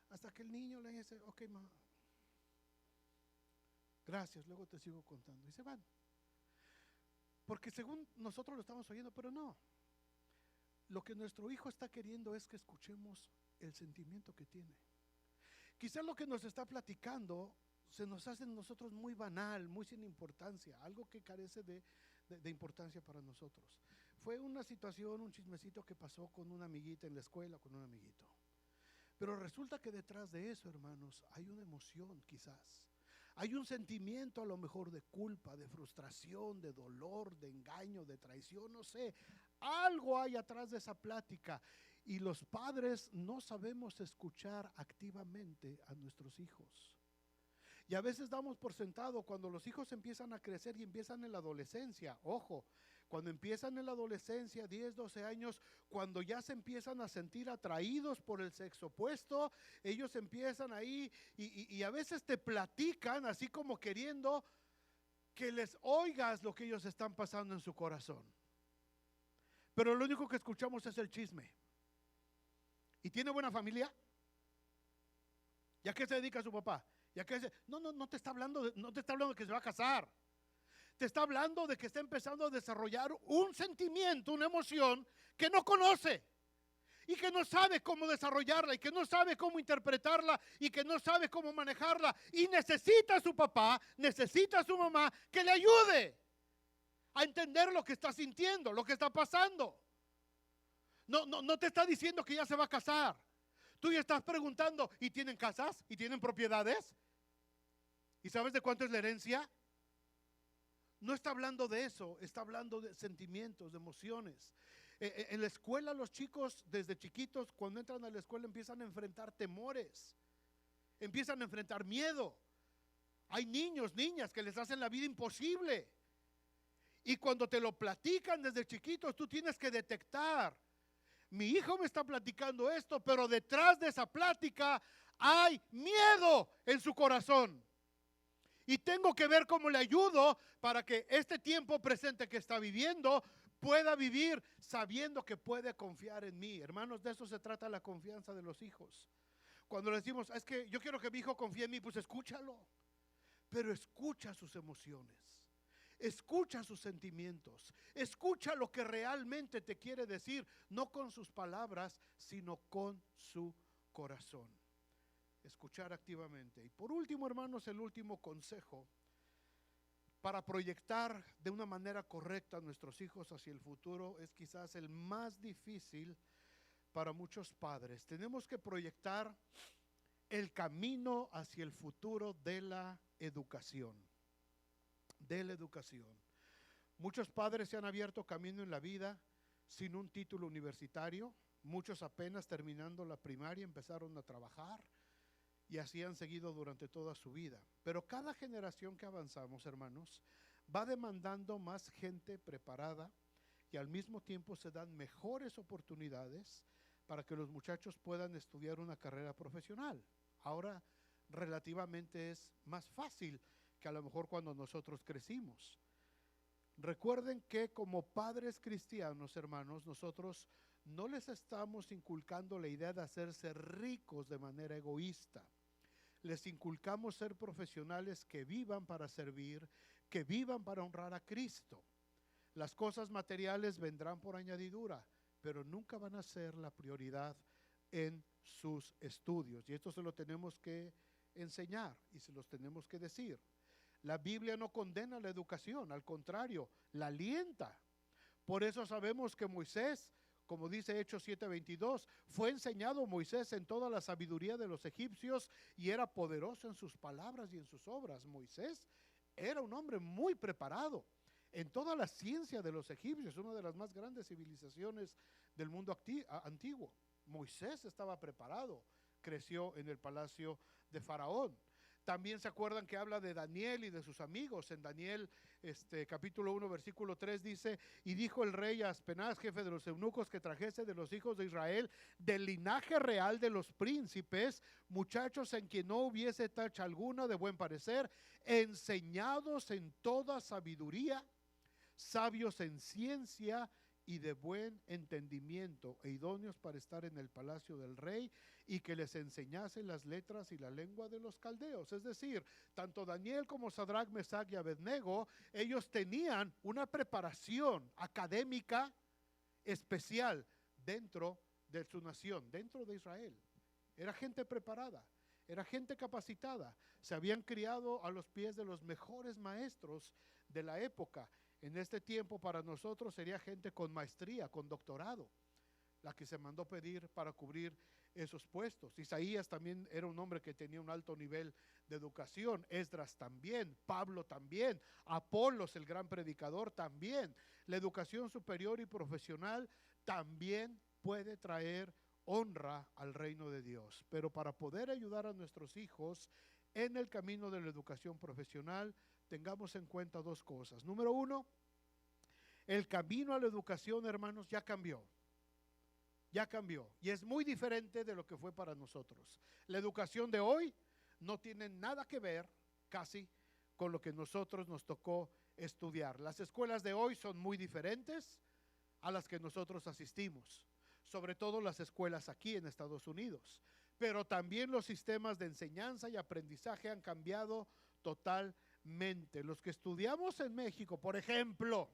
Hasta que el niño le dice, ok, ma, gracias, luego te sigo contando. Y se van. Porque según nosotros lo estamos oyendo, pero no. Lo que nuestro hijo está queriendo es que escuchemos el sentimiento que tiene. Quizás lo que nos está platicando se nos hace en nosotros muy banal, muy sin importancia, algo que carece de importancia para nosotros. Fue una situación, un chismecito que pasó con una amiguita en la escuela, con un amiguito. Pero resulta que detrás de eso, hermanos, hay una emoción quizás. Hay un sentimiento a lo mejor de culpa, de frustración, de dolor, de engaño, de traición, no sé. Algo hay atrás de esa plática. Y los padres no sabemos escuchar activamente a nuestros hijos. Y a veces damos por sentado cuando los hijos empiezan a crecer y empiezan en la adolescencia. Ojo, cuando empiezan en la adolescencia, 10, 12 años, cuando ya se empiezan a sentir atraídos por el sexo opuesto, ellos empiezan ahí y a veces te platican así como queriendo que les oigas lo que ellos están pasando en su corazón. Pero lo único que escuchamos es el chisme. ¿Y tiene buena familia? ¿Y a qué se dedica su papá? ¿Y qué se? No te está hablando no te está hablando de que se va a casar. Te está hablando de que está empezando a desarrollar un sentimiento, una emoción que no conoce y que no sabe cómo desarrollarla y que no sabe cómo interpretarla y que no sabe cómo manejarla, y necesita a su papá, necesita a su mamá que le ayude a entender lo que está sintiendo, lo que está pasando. No te está diciendo que ya se va a casar. Tú ya estás preguntando, ¿y tienen casas? ¿Y tienen propiedades? ¿Y sabes de cuánto es la herencia? No está hablando de eso, está hablando de sentimientos, de emociones. En la escuela los chicos desde chiquitos, cuando entran a la escuela, empiezan a enfrentar temores, empiezan a enfrentar miedo. Hay niños, niñas que les hacen la vida imposible. Y cuando te lo platican desde chiquitos, tú tienes que detectar: mi hijo me está platicando esto, pero detrás de esa plática hay miedo en su corazón. Y tengo que ver cómo le ayudo para que este tiempo presente que está viviendo pueda vivir sabiendo que puede confiar en mí. Hermanos, de eso se trata la confianza de los hijos. Cuando le decimos, es que yo quiero que mi hijo confíe en mí, pues escúchalo. Pero escucha sus emociones, escucha sus sentimientos, escucha lo que realmente te quiere decir, no con sus palabras, sino con su corazón. Escuchar activamente. Y por último, hermanos, el último consejo para proyectar de una manera correcta a nuestros hijos hacia el futuro es quizás el más difícil para muchos padres. Tenemos que proyectar el camino hacia el futuro de la educación. De la educación. Muchos padres se han abierto camino en la vida sin un título universitario. Muchos apenas terminando la primaria empezaron a trabajar. Y así han seguido durante toda su vida. Pero cada generación que avanzamos, hermanos, va demandando más gente preparada y al mismo tiempo se dan mejores oportunidades para que los muchachos puedan estudiar una carrera profesional. Ahora relativamente es más fácil que a lo mejor cuando nosotros crecimos. Recuerden que como padres cristianos, hermanos, nosotros no les estamos inculcando la idea de hacerse ricos de manera egoísta. Les inculcamos ser profesionales que vivan para servir, que vivan para honrar a Cristo. Las cosas materiales vendrán por añadidura, pero nunca van a ser la prioridad en sus estudios. Y esto se lo tenemos que enseñar y se los tenemos que decir. La Biblia no condena la educación, al contrario, la alienta. Por eso sabemos que Moisés, como dice Hechos 7:22, fue enseñado Moisés en toda la sabiduría de los egipcios y era poderoso en sus palabras y en sus obras. Moisés era un hombre muy preparado en toda la ciencia de los egipcios, una de las más grandes civilizaciones del mundo antiguo. Moisés estaba preparado, creció en el palacio de Faraón. También se acuerdan que habla de Daniel y de sus amigos. En Daniel capítulo 1 versículo 3 dice: y dijo el rey a Aspenaz, jefe de los eunucos, que trajese de los hijos de Israel del linaje real de los príncipes, muchachos en quien no hubiese tacha alguna, de buen parecer, enseñados en toda sabiduría, sabios en ciencia y de buen entendimiento, e idóneos para estar en el palacio del rey, y que les enseñase las letras y la lengua de los caldeos. Es decir, tanto Daniel como Sadrach, Mesach y Abednego, ellos tenían una preparación académica especial dentro de su nación, dentro de Israel. Era gente preparada, era gente capacitada, se habían criado a los pies de los mejores maestros de la época. En este tiempo para nosotros sería gente con maestría, con doctorado, la que se mandó pedir para cubrir esos puestos. Isaías también era un hombre que tenía un alto nivel de educación, Esdras también, Pablo también, Apolos, el gran predicador, también. La educación superior y profesional también puede traer honra al reino de Dios. Pero para poder ayudar a nuestros hijos en el camino de la educación profesional, tengamos en cuenta dos cosas. Número uno, el camino a la educación, hermanos, ya cambió. Ya cambió y es muy diferente de lo que fue para nosotros. La educación de hoy no tiene nada que ver casi con lo que nosotros nos tocó estudiar. Las escuelas de hoy son muy diferentes a las que nosotros asistimos, sobre todo las escuelas aquí en Estados Unidos, pero también los sistemas de enseñanza y aprendizaje han cambiado totalmente. Los que estudiamos en México, por ejemplo,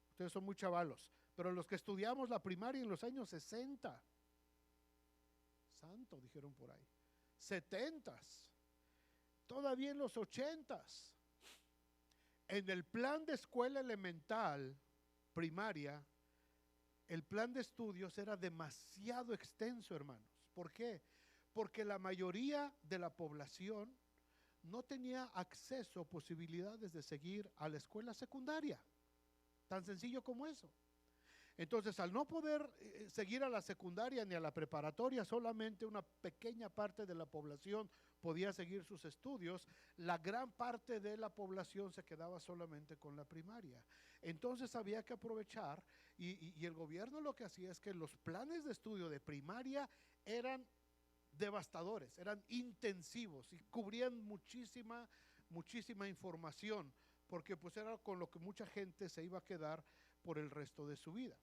ustedes son muy chavalos, pero los que estudiamos la primaria en los años 60, santo, dijeron por ahí, 70s, todavía en los 80s, en el plan de escuela elemental, primaria, el plan de estudios era demasiado extenso, hermanos. ¿Por qué? Porque la mayoría de la población no tenía acceso o posibilidades de seguir a la escuela secundaria. Tan sencillo como eso. Entonces, al no poder seguir a la secundaria ni a la preparatoria, solamente una pequeña parte de la población podía seguir sus estudios, la gran parte de la población se quedaba solamente con la primaria. Entonces había que aprovechar y el gobierno lo que hacía es que los planes de estudio de primaria eran devastadores, eran intensivos y cubrían muchísima información, porque pues era con lo que mucha gente se iba a quedar por el resto de su vida.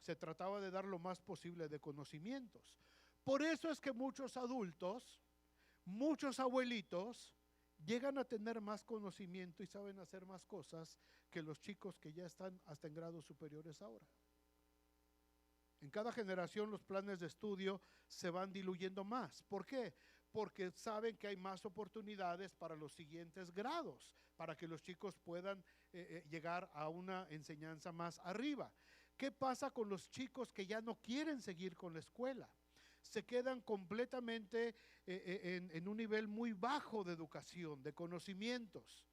Se trataba de dar lo más posible de conocimientos. Por eso es que muchos adultos, muchos abuelitos, llegan a tener más conocimiento y saben hacer más cosas que los chicos que ya están hasta en grados superiores ahora. En cada generación los planes de estudio se van diluyendo más. ¿Por qué? Porque saben que hay más oportunidades para los siguientes grados, para que los chicos puedan llegar a una enseñanza más arriba. ¿Qué pasa con los chicos que ya no quieren seguir con la escuela? Se quedan completamente en un nivel muy bajo de educación, de conocimientos.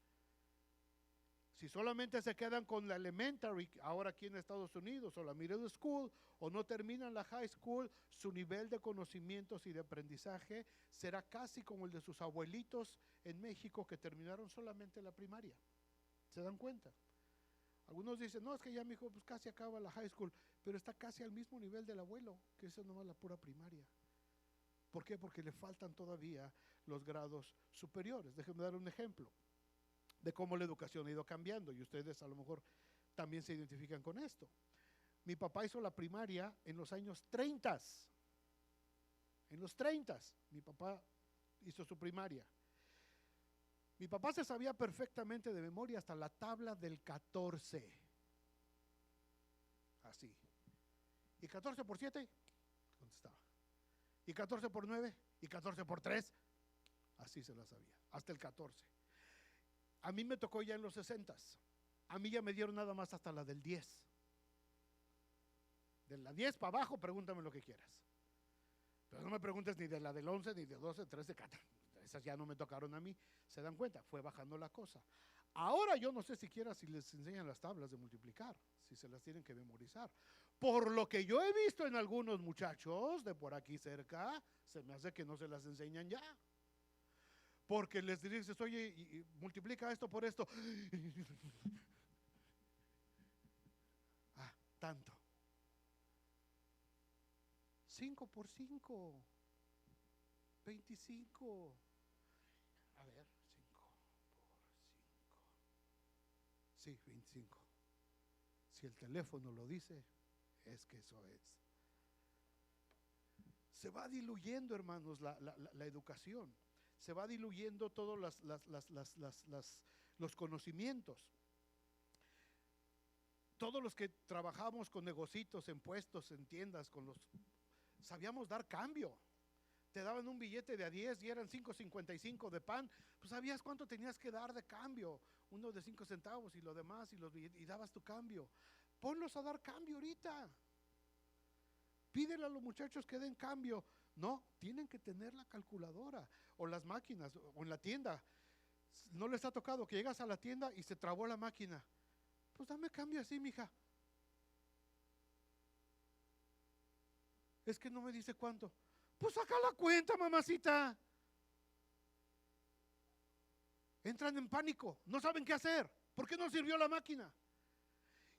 Si solamente se quedan con la elementary, ahora aquí en Estados Unidos, o la middle school, o no terminan la high school, su nivel de conocimientos y de aprendizaje será casi como el de sus abuelitos en México que terminaron solamente la primaria. ¿Se dan cuenta? Algunos dicen, no, es que ya mi hijo pues casi acaba la high school, pero está casi al mismo nivel del abuelo, que es nomás la pura primaria. ¿Por qué? Porque le faltan todavía los grados superiores. Déjenme dar un ejemplo de cómo la educación ha ido cambiando y ustedes a lo mejor también se identifican con esto. Mi papá hizo la primaria en los años 30. En los 30 mi papá hizo su primaria. Mi papá se sabía perfectamente de memoria hasta la tabla del 14. Así. ¿Y 14 por 7? Contestaba. ¿Y 14 por 9? ¿Y 14 por 3? Así se la sabía, hasta el 14. A mí me tocó ya en los 60s. A mí ya me dieron nada más hasta la del 10. De la 10 para abajo, pregúntame lo que quieras. Pero no me preguntes ni de la del 11, ni de 12, 13, 14. Esas ya no me tocaron a mí. ¿Se dan cuenta? Fue bajando la cosa. Ahora yo no sé siquiera si les enseñan las tablas de multiplicar, si se las tienen que memorizar. Por lo que yo he visto en algunos muchachos de por aquí cerca, se me hace que no se las enseñan ya. Porque les dices, oye, y multiplica esto por esto. Ah, tanto. 5 por 5. 25. A ver, 5 por 5. Sí, 25. Si el teléfono lo dice, es que eso es. Se va diluyendo, hermanos, la educación. Se va diluyendo todos los conocimientos. Todos los que trabajamos con negocios, en puestos, en tiendas, sabíamos dar cambio. Te daban un billete de a 10 y eran 5.55 de pan, pues sabías cuánto tenías que dar de cambio, uno de 5 centavos y lo demás, y dabas tu cambio. Ponlos a dar cambio ahorita. Pídele a los muchachos que den cambio. No, tienen que tener la calculadora o las máquinas o en la tienda. ¿No les ha tocado que llegas a la tienda y se trabó la máquina? Pues dame cambio así, mija. Es que no me dice cuánto. Pues saca la cuenta, mamacita. Entran en pánico, no saben qué hacer. ¿Por qué no sirvió la máquina?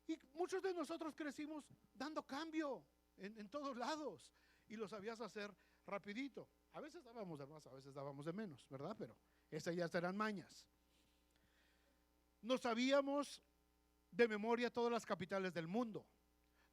Y muchos de nosotros crecimos dando cambio en todos lados y lo sabías hacer rapidito. A veces dábamos de más, a veces dábamos de menos, ¿verdad? Pero esas ya serán mañas. No sabíamos de memoria todas las capitales del mundo.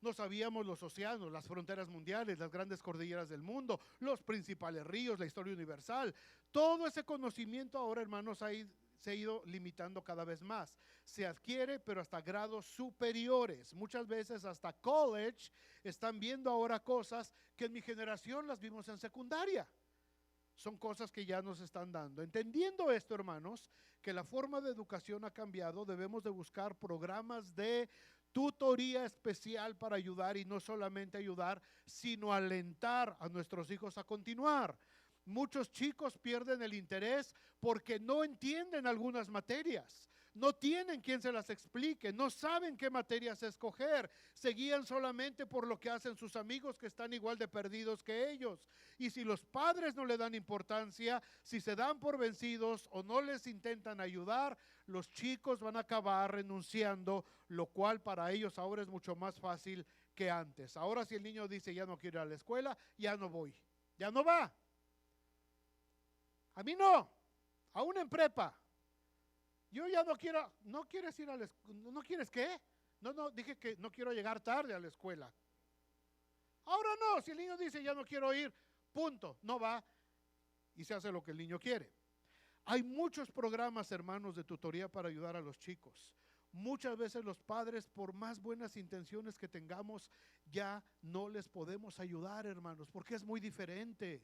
No sabíamos los océanos, las fronteras mundiales, las grandes cordilleras del mundo, los principales ríos, la historia universal. Todo ese conocimiento ahora, hermanos, se ha ido limitando cada vez más. Se adquiere, pero hasta grados superiores. Muchas veces hasta college están viendo ahora cosas que en mi generación las vimos en secundaria. Son cosas que ya nos están dando. Entendiendo esto, hermanos, que la forma de educación ha cambiado, debemos de buscar programas de tutoría especial para ayudar, y no solamente ayudar, sino alentar a nuestros hijos a continuar. Muchos chicos pierden el interés porque no entienden algunas materias, no tienen quien se las explique, no saben qué materias escoger, se guían solamente por lo que hacen sus amigos que están igual de perdidos que ellos. Y si los padres no le dan importancia, si se dan por vencidos o no les intentan ayudar, los chicos van a acabar renunciando, lo cual para ellos ahora es mucho más fácil que antes. Ahora si el niño dice ya no quiero ir a la escuela, ya no voy, ya no va. A mí no, aún en prepa. Yo ya no quiero. ¿No quieres ir a la escuela? ¿No quieres qué? No, dije que no quiero llegar tarde a la escuela. Ahora no, si el niño dice ya no quiero ir, punto, no va y se hace lo que el niño quiere. Hay muchos programas, hermanos, de tutoría para ayudar a los chicos. Muchas veces los padres, por más buenas intenciones que tengamos, ya no les podemos ayudar, hermanos, porque es muy diferente.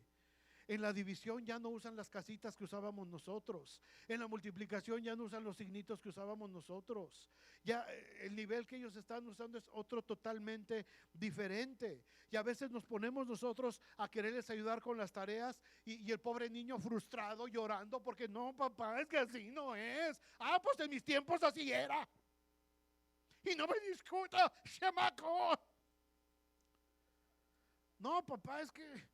En la división ya no usan las casitas que usábamos nosotros. En la multiplicación ya no usan los signitos que usábamos nosotros. Ya el nivel que ellos están usando es otro totalmente diferente. Y a veces nos ponemos nosotros a quererles ayudar con las tareas y el pobre niño frustrado, llorando, porque no, papá, es que así no es. Ah, pues en mis tiempos así era. Y no me discuta, chamaco. No, papá, es que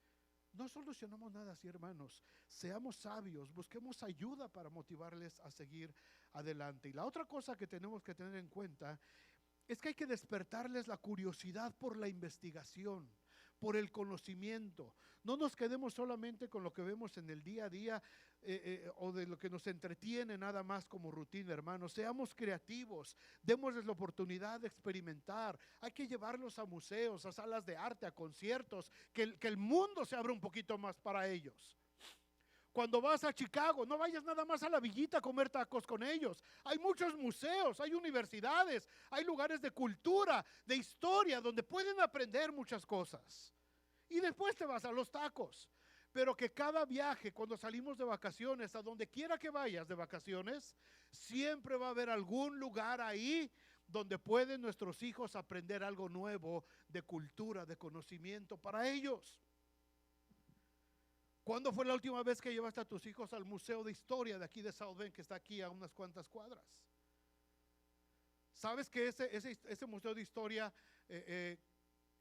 no solucionamos nada así, hermanos. Seamos sabios, busquemos ayuda para motivarles a seguir adelante. Y la otra cosa que tenemos que tener en cuenta es que hay que despertarles la curiosidad por la investigación, por el conocimiento. No nos quedemos solamente con lo que vemos en el día a día o de lo que nos entretiene nada más como rutina, hermanos. Seamos creativos, démosles la oportunidad de experimentar. Hay que llevarlos a museos, a salas de arte, a conciertos, que el mundo se abra un poquito más para ellos. Cuando vas a Chicago, no vayas nada más a la villita a comer tacos con ellos. Hay muchos museos, hay universidades, hay lugares de cultura, de historia, donde pueden aprender muchas cosas. Y después te vas a los tacos. Pero que cada viaje, cuando salimos de vacaciones, a donde quiera que vayas de vacaciones, siempre va a haber algún lugar ahí donde pueden nuestros hijos aprender algo nuevo de cultura, de conocimiento para ellos. ¿Cuándo fue la última vez que llevaste a tus hijos al Museo de Historia de aquí de South Bend, que está aquí a unas cuantas cuadras? ¿Sabes que ese Museo de Historia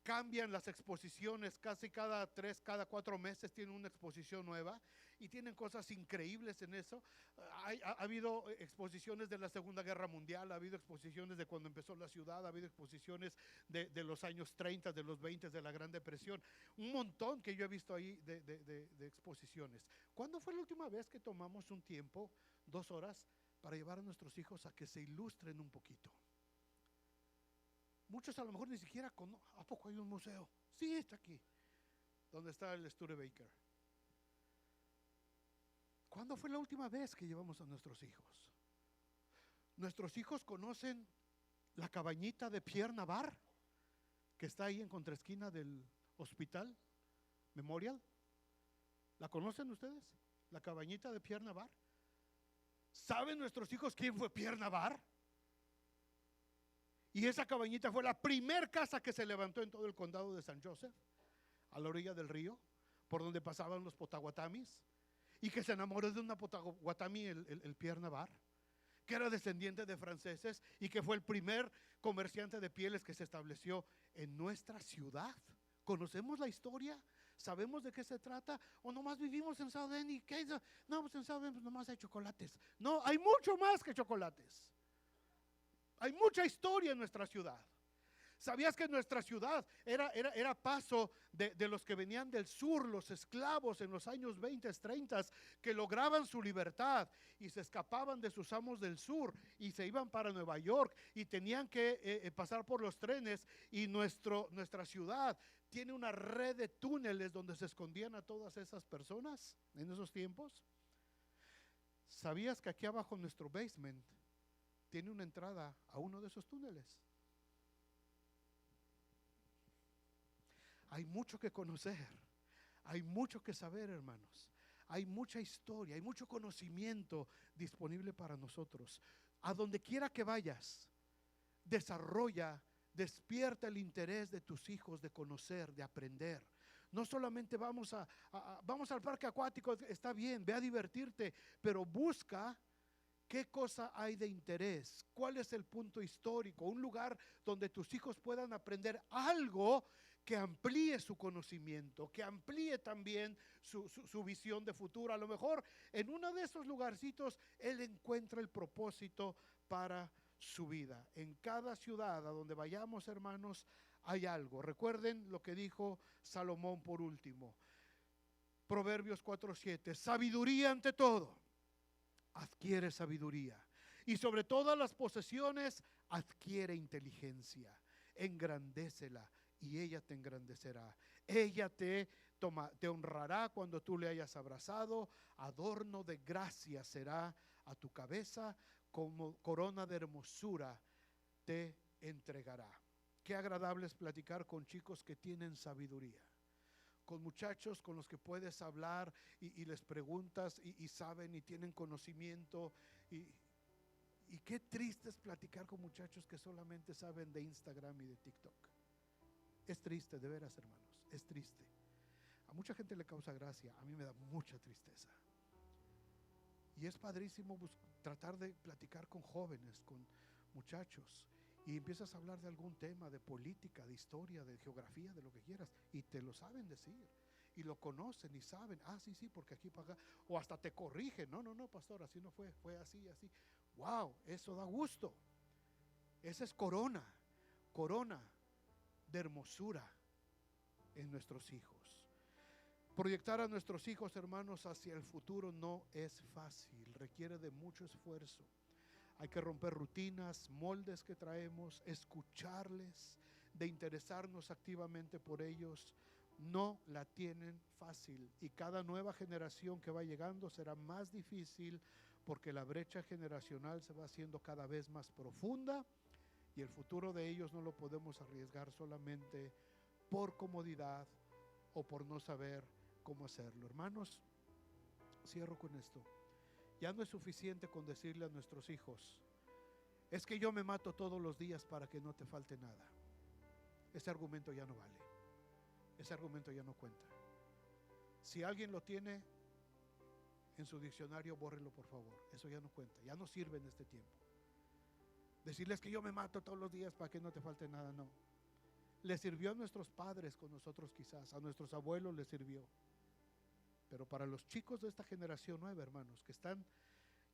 cambian las exposiciones? Casi cada 3, cada 4 meses tienen una exposición nueva y tienen cosas increíbles en eso. Ha habido exposiciones de la Segunda Guerra Mundial, ha habido exposiciones de cuando empezó la ciudad, ha habido exposiciones de los años 30, de los 20, de la Gran Depresión. Un montón que yo he visto ahí de exposiciones. ¿Cuándo fue la última vez que tomamos un tiempo, 2 horas, para llevar a nuestros hijos a que se ilustren un poquito? Muchos a lo mejor ni siquiera conocen. ¿A poco hay un museo? Sí, está aquí, donde está el Studebaker. ¿Cuándo fue la última vez que llevamos a nuestros hijos? Nuestros hijos conocen la cabañita de Pierre Navarre, que está ahí en contraesquina del Hospital Memorial. ¿La conocen ustedes? La cabañita de Pierre Navarre. ¿Saben nuestros hijos quién fue Pierre Navarre? Y esa cabañita fue la primer casa que se levantó en todo el condado de San Joseph. a la orilla del río, por donde pasaban los potawatamis, y que se enamoró de una potawatami, el Pierre Navarre, que era descendiente de franceses y que fue el primer comerciante de pieles que se estableció en nuestra ciudad. ¿Conocemos la historia? ¿Sabemos de qué se trata? ¿O nomás vivimos en South Bend? ¿Y qué? No, pues en South Bend nomás hay chocolates. No, hay mucho más que chocolates. Hay mucha historia en nuestra ciudad. ¿Sabías que nuestra ciudad era paso de los que venían del sur, los esclavos en los años 20, 30, que lograban su libertad y se escapaban de sus amos del sur y se iban para Nueva York y tenían que pasar por los trenes? Y nuestra ciudad tiene una red de túneles donde se escondían a todas esas personas en esos tiempos. ¿Sabías que aquí abajo en nuestro basement tiene una entrada a uno de esos túneles? Hay mucho que conocer, hay mucho que saber, hermanos. Hay mucha historia, hay mucho conocimiento disponible para nosotros. A donde quiera que vayas, desarrolla, despierta el interés de tus hijos de conocer, de aprender. No solamente vamos al parque acuático, está bien, ve a divertirte, pero busca qué cosa hay de interés, cuál es el punto histórico, un lugar donde tus hijos puedan aprender algo que amplíe su conocimiento, que amplíe también su visión de futuro. A lo mejor en uno de esos lugarcitos él encuentra el propósito para su vida. En cada ciudad a donde vayamos, hermanos, hay algo. Recuerden lo que dijo Salomón por último. Proverbios 4:7. Sabiduría ante todo. Adquiere sabiduría. Y sobre todas las posesiones, adquiere inteligencia. Engrandécela y ella te engrandecerá. Ella te honrará cuando tú le hayas abrazado. Adorno de gracia será a tu cabeza, como corona de hermosura te entregará. Qué agradable es platicar con chicos que tienen sabiduría, con muchachos con los que puedes hablar y les preguntas y saben y tienen conocimiento. Y qué triste es platicar con muchachos que solamente saben de Instagram y de TikTok. Es triste, de veras, hermanos, es triste. A mucha gente le causa gracia, a mí me da mucha tristeza. Y es padrísimo tratar de platicar con jóvenes, con muchachos, y empiezas a hablar de algún tema, de política, de historia, de geografía, de lo que quieras, y te lo saben decir, y lo conocen y saben, sí, porque aquí para acá, o hasta te corrigen, no, pastor, así no fue, fue así, así. Wow, eso da gusto. Esa es corona de hermosura en nuestros hijos. Proyectar a nuestros hijos, hermanos, hacia el futuro no es fácil, requiere de mucho esfuerzo. Hay que romper rutinas, moldes que traemos, escucharles, de interesarnos activamente por ellos. No la tienen fácil y cada nueva generación que va llegando será más difícil porque la brecha generacional se va haciendo cada vez más profunda y el futuro de ellos no lo podemos arriesgar solamente por comodidad o por no saber cómo hacerlo. Hermanos, cierro con esto. Ya no es suficiente con decirle a nuestros hijos, es que yo me mato todos los días para que no te falte nada. Ese argumento ya no vale. Ese argumento ya no cuenta. Si alguien lo tiene en su diccionario, bórrelo por favor. Eso ya no cuenta, ya no sirve en este tiempo. Decirles que yo me mato todos los días para que no te falte nada, no. Le sirvió a nuestros padres con nosotros quizás, a nuestros abuelos les sirvió. Pero para los chicos de esta generación nueva, hermanos, que están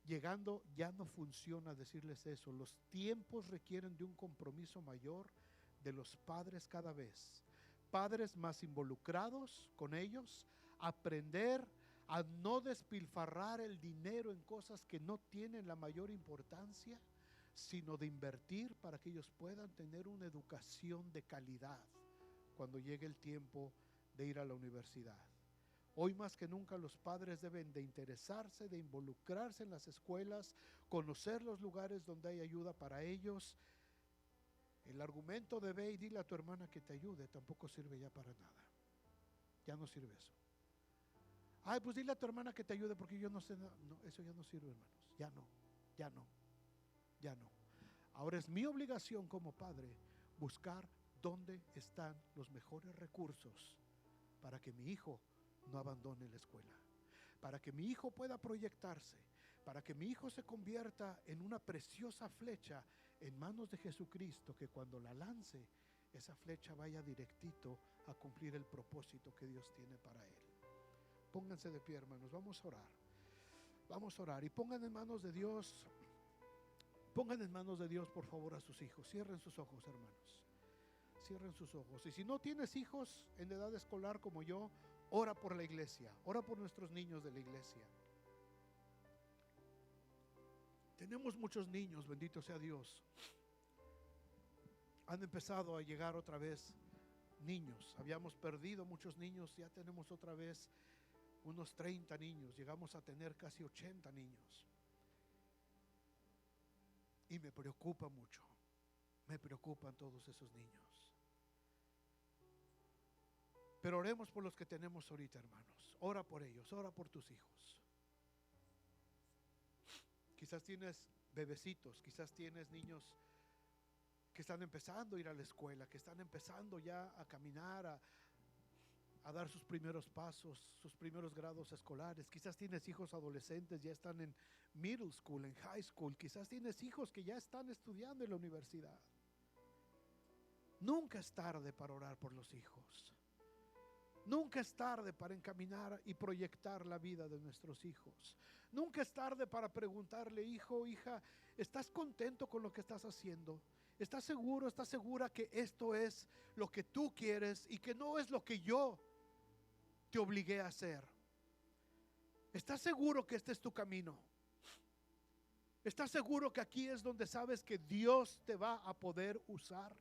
llegando, ya no funciona decirles eso. Los tiempos requieren de un compromiso mayor de los padres cada vez. Padres más involucrados con ellos, aprender a no despilfarrar el dinero en cosas que no tienen la mayor importancia, sino de invertir para que ellos puedan tener una educación de calidad cuando llegue el tiempo de ir a la universidad. Hoy más que nunca los padres deben de interesarse, de involucrarse en las escuelas, conocer los lugares donde hay ayuda para ellos. El argumento de ve y dile a tu hermana que te ayude tampoco sirve ya para nada. Ya no sirve eso. Pues dile a tu hermana que te ayude porque yo no sé nada. No, eso ya no sirve, hermanos. Ya no. Ahora es mi obligación como padre buscar dónde están los mejores recursos para que mi hijo no abandone la escuela, para que mi hijo pueda proyectarse, para que mi hijo se convierta en una preciosa flecha en manos de Jesucristo, que cuando la lance, esa flecha vaya directito a cumplir el propósito que Dios tiene para él. Pónganse de pie, hermanos, vamos a orar. Vamos a orar y pongan en manos de Dios, por favor, a sus hijos. Cierren sus ojos, hermanos. Cierren sus ojos. Y si no tienes hijos en edad escolar como yo, ora por la iglesia, ora por nuestros niños de la iglesia. Tenemos muchos niños, bendito sea Dios. Han empezado a llegar otra vez niños. Habíamos perdido muchos niños, ya tenemos otra vez unos 30 niños. Llegamos a tener casi 80 niños. Y me preocupa mucho. Me preocupan todos esos niños. Pero oremos por los que tenemos ahorita, hermanos. Ora por ellos, ora por tus hijos. Quizás tienes bebecitos, quizás tienes niños que están empezando a ir a la escuela, que están empezando ya a caminar, a dar sus primeros pasos, sus primeros grados escolares. Quizás tienes hijos adolescentes, ya están en middle school, en high school. Quizás tienes hijos que ya están estudiando en la universidad. Nunca es tarde para orar por los hijos. Nunca es tarde para encaminar y proyectar la vida de nuestros hijos. Nunca es tarde para preguntarle: hijo, hija, ¿estás contento con lo que estás haciendo? ¿Estás seguro, estás segura que esto es lo que tú quieres y que no es lo que yo te obligué a hacer? ¿Estás seguro que este es tu camino? ¿Estás seguro que aquí es donde sabes que Dios te va a poder usar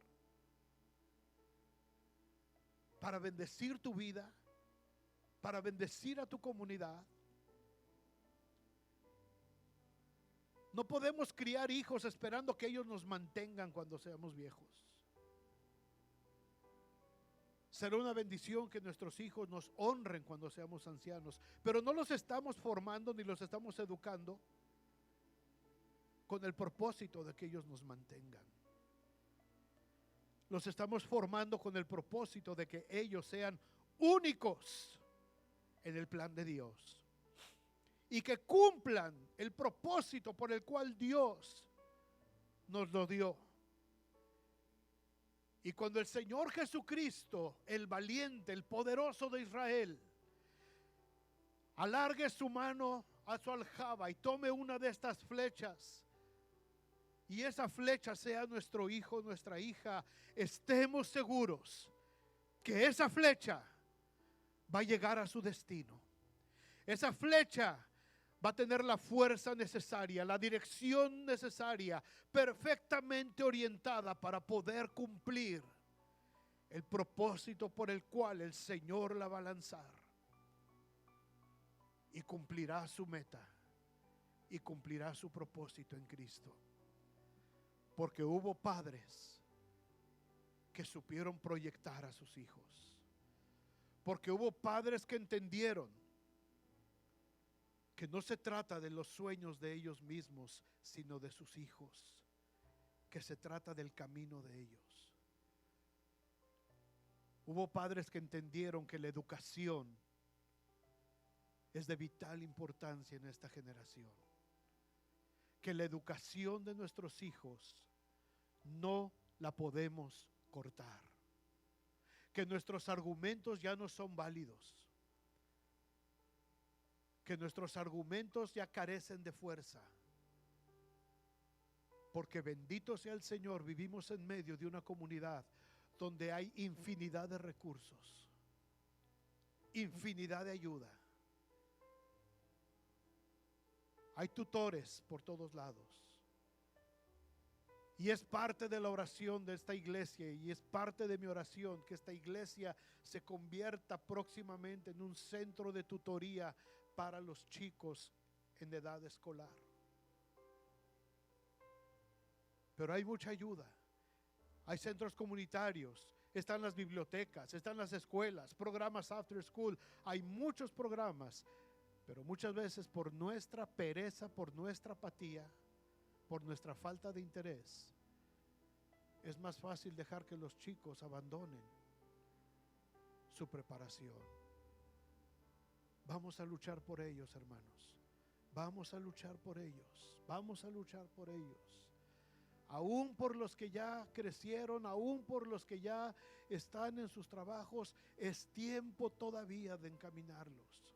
para bendecir tu vida, para bendecir a tu comunidad? No podemos criar hijos esperando que ellos nos mantengan cuando seamos viejos. Será una bendición que nuestros hijos nos honren cuando seamos ancianos, pero no los estamos formando ni los estamos educando con el propósito de que ellos nos mantengan. Los estamos formando con el propósito de que ellos sean únicos en el plan de Dios y que cumplan el propósito por el cual Dios nos lo dio. Y cuando el Señor Jesucristo, el valiente, el poderoso de Israel, alargue su mano a su aljaba y tome una de estas flechas, y esa flecha sea nuestro hijo, nuestra hija, estemos seguros que esa flecha va a llegar a su destino. Esa flecha va a tener la fuerza necesaria, la dirección necesaria, perfectamente orientada para poder cumplir el propósito por el cual el Señor la va a lanzar. Y cumplirá su meta y cumplirá su propósito en Cristo. Porque hubo padres que supieron proyectar a sus hijos. Porque hubo padres que entendieron que no se trata de los sueños de ellos mismos, sino de sus hijos. Que se trata del camino de ellos. Hubo padres que entendieron que la educación es de vital importancia en esta generación. Que la educación de nuestros hijos no la podemos cortar. Que nuestros argumentos ya no son válidos. Que nuestros argumentos ya carecen de fuerza. Porque bendito sea el Señor, vivimos en medio de una comunidad donde hay infinidad de recursos, infinidad de ayuda. Hay tutores por todos lados. Y es parte de la oración de esta iglesia, y es parte de mi oración, que esta iglesia se convierta próximamente en un centro de tutoría para los chicos en edad escolar. Pero hay mucha ayuda. Hay centros comunitarios, están las bibliotecas, están las escuelas, programas after school. Hay muchos programas, pero muchas veces por nuestra pereza, por nuestra apatía, por nuestra falta de interés, es más fácil dejar que los chicos abandonen su preparación. Vamos a luchar por ellos, hermanos. Vamos a luchar por ellos. Vamos a luchar por ellos. Aún por los que ya crecieron, aún por los que ya están en sus trabajos, es tiempo todavía de encaminarlos.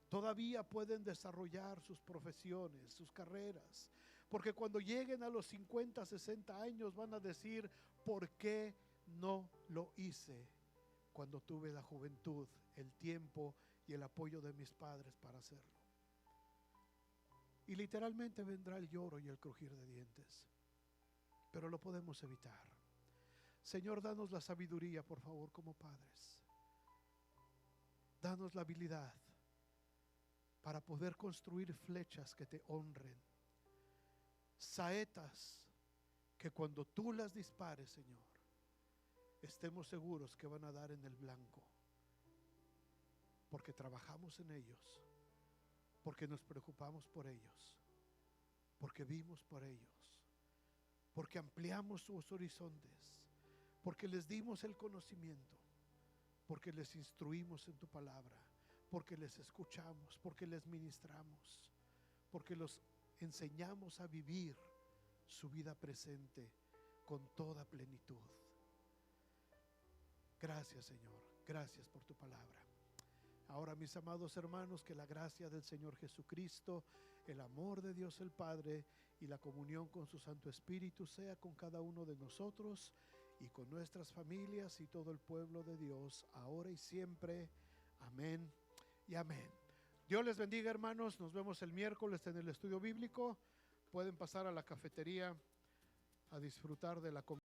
Todavía pueden desarrollar sus profesiones, sus carreras, porque cuando lleguen a los 50, 60 años van a decir: ¿por qué no lo hice cuando tuve la juventud, el tiempo y el apoyo de mis padres para hacerlo? Y literalmente vendrá el lloro y el crujir de dientes, pero lo podemos evitar. Señor, danos la sabiduría, por favor, como padres. Danos la habilidad para poder construir flechas que te honren, saetas que cuando tú las dispares, Señor, estemos seguros que van a dar en el blanco, porque trabajamos en ellos, porque nos preocupamos por ellos, porque vimos por ellos, porque ampliamos sus horizontes, porque les dimos el conocimiento, porque les instruimos en tu palabra, porque les escuchamos, porque les ministramos, porque los enseñamos a vivir su vida presente con toda plenitud. Gracias, Señor, gracias por tu palabra. Ahora, mis amados hermanos, que la gracia del Señor Jesucristo, el amor de Dios el Padre y la comunión con su Santo Espíritu sea con cada uno de nosotros y con nuestras familias y todo el pueblo de Dios, ahora y siempre. Amén y amén. Dios les bendiga, hermanos. Nos vemos el miércoles en el estudio bíblico. Pueden pasar a la cafetería a disfrutar de la comida.